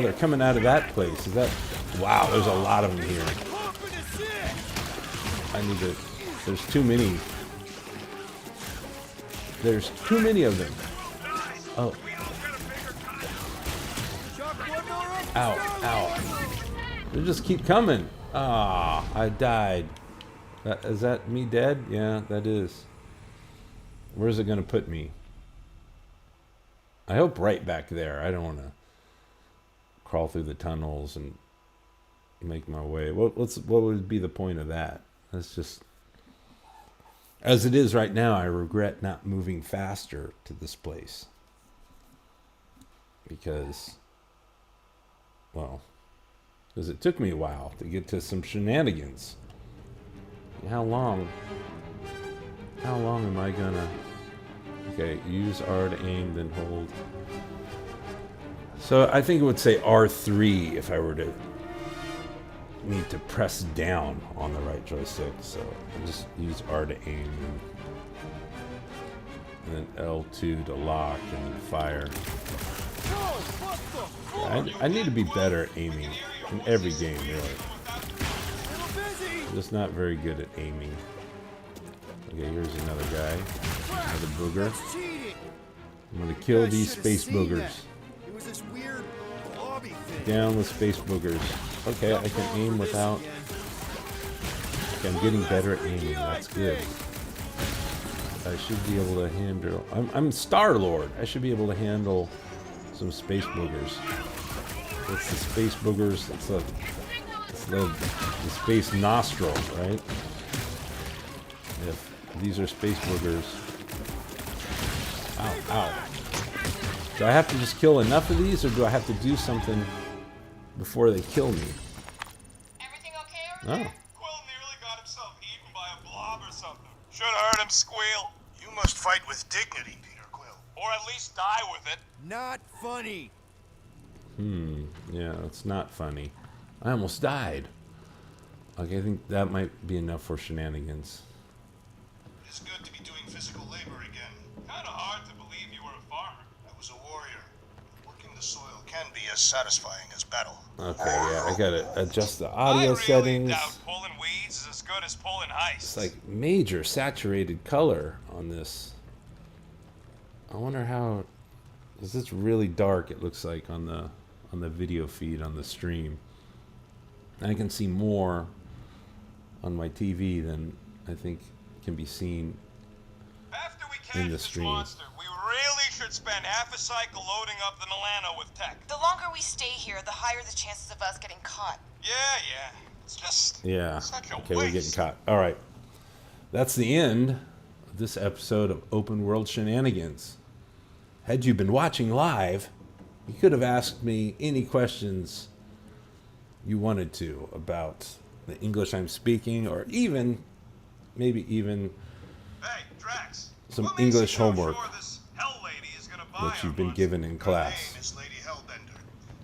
Speaker 1: they're coming out of that place. Is that? Wow, there's a lot of them here.
Speaker 2: pumping to sick.
Speaker 1: I need to. There's too many. There's too many of them. Oh. Ow, ow. They just keep coming. Ah, I died. Is that me dead? Yeah, that is. Where's it gonna put me? I hope right back there. I don't want to crawl through the tunnels and make my way. What would be the point of that? That's just, as it is right now, I regret not moving faster to this place. Because, well, because it took me a while to get to some shenanigans. How long am I gonna... Okay, use R to aim, then hold. So I think it would say R3 if I were to need to press down on the right joystick. So I'll just use R to aim, and then L2 to lock and fire. I need to be better at aiming in every game, really. I'm just not very good at aiming. Okay, here's another guy. Another booger.
Speaker 2: Cheating.
Speaker 1: I'm gonna kill
Speaker 2: You guys
Speaker 1: these
Speaker 2: should have
Speaker 1: space
Speaker 2: seen
Speaker 1: boogers.
Speaker 2: that. It was this weird blobby thing.
Speaker 1: Down with space boogers. Okay, I can aim without. Okay, I'm getting better at aiming. That's good. I should be able to handle... I'm Star-Lord. I should be able to handle some space boogers. It's the space boogers. It's the space nostril, right? If these are space boogers... Ow, ow. Do I have to just kill enough of these, or do I have to do something before they kill me?
Speaker 7: Everything okay over there?
Speaker 1: Oh.
Speaker 3: Quill nearly got himself eaten by a blob or something. Should have heard him squeal.
Speaker 5: You must fight with dignity, Peter Quill.
Speaker 3: Or at least die with it.
Speaker 2: Not funny.
Speaker 1: Yeah, it's not funny. I almost died. Okay, I think that might be enough for shenanigans.
Speaker 5: It's good to be doing physical labor again.
Speaker 3: Kinda hard to believe you were a farmer.
Speaker 5: I was a warrior. Working the soil can be as satisfying as battle.
Speaker 1: Okay, yeah, I gotta adjust the audio
Speaker 3: I really
Speaker 1: settings.
Speaker 3: doubt pulling weeds is as good as pulling heists.
Speaker 1: It's like major saturated color on this. I wonder how... Is this really dark? It looks like on the video feed on the stream. And I can see more on my TV than I think can be seen
Speaker 3: After we
Speaker 1: in
Speaker 3: catch
Speaker 1: the
Speaker 3: this
Speaker 1: stream.
Speaker 3: monster, we really should spend half a cycle loading up the Milano with tech.
Speaker 6: The longer we stay here, the higher the chances of us getting caught.
Speaker 3: Yeah. It's just
Speaker 1: Yeah.
Speaker 3: such a
Speaker 1: Okay, we're getting
Speaker 3: waste.
Speaker 1: caught. All right. That's the end of this episode of Open World Shenanigans. Had you been watching live, you could have asked me any questions you wanted to about the English I'm speaking, or maybe even
Speaker 3: Hey, Drax.
Speaker 1: some
Speaker 3: what makes
Speaker 1: English
Speaker 3: you so
Speaker 1: homework
Speaker 3: sure this hell lady is gonna buy
Speaker 1: that
Speaker 3: our
Speaker 1: you've been
Speaker 3: monster?
Speaker 1: given in
Speaker 5: Her
Speaker 1: class.
Speaker 5: name is Lady Hellbender,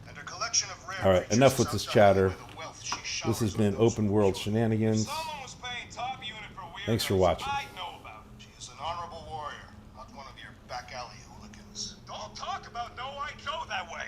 Speaker 5: and her collection of rare
Speaker 1: All right,
Speaker 5: creatures
Speaker 1: enough
Speaker 5: is
Speaker 1: with this
Speaker 5: undoubtedly
Speaker 1: chatter.
Speaker 5: where the wealth she
Speaker 1: This has
Speaker 5: showers
Speaker 1: been
Speaker 5: on those
Speaker 1: Open
Speaker 5: who
Speaker 1: World
Speaker 5: enjoy.
Speaker 1: Shenanigans.
Speaker 3: Someone was paying top unit for weirdos.
Speaker 1: Thanks for watching.
Speaker 3: I'd know about.
Speaker 5: She is an honorable warrior, not one of your back alley hooligans.
Speaker 3: Don't talk about No White Joe that way.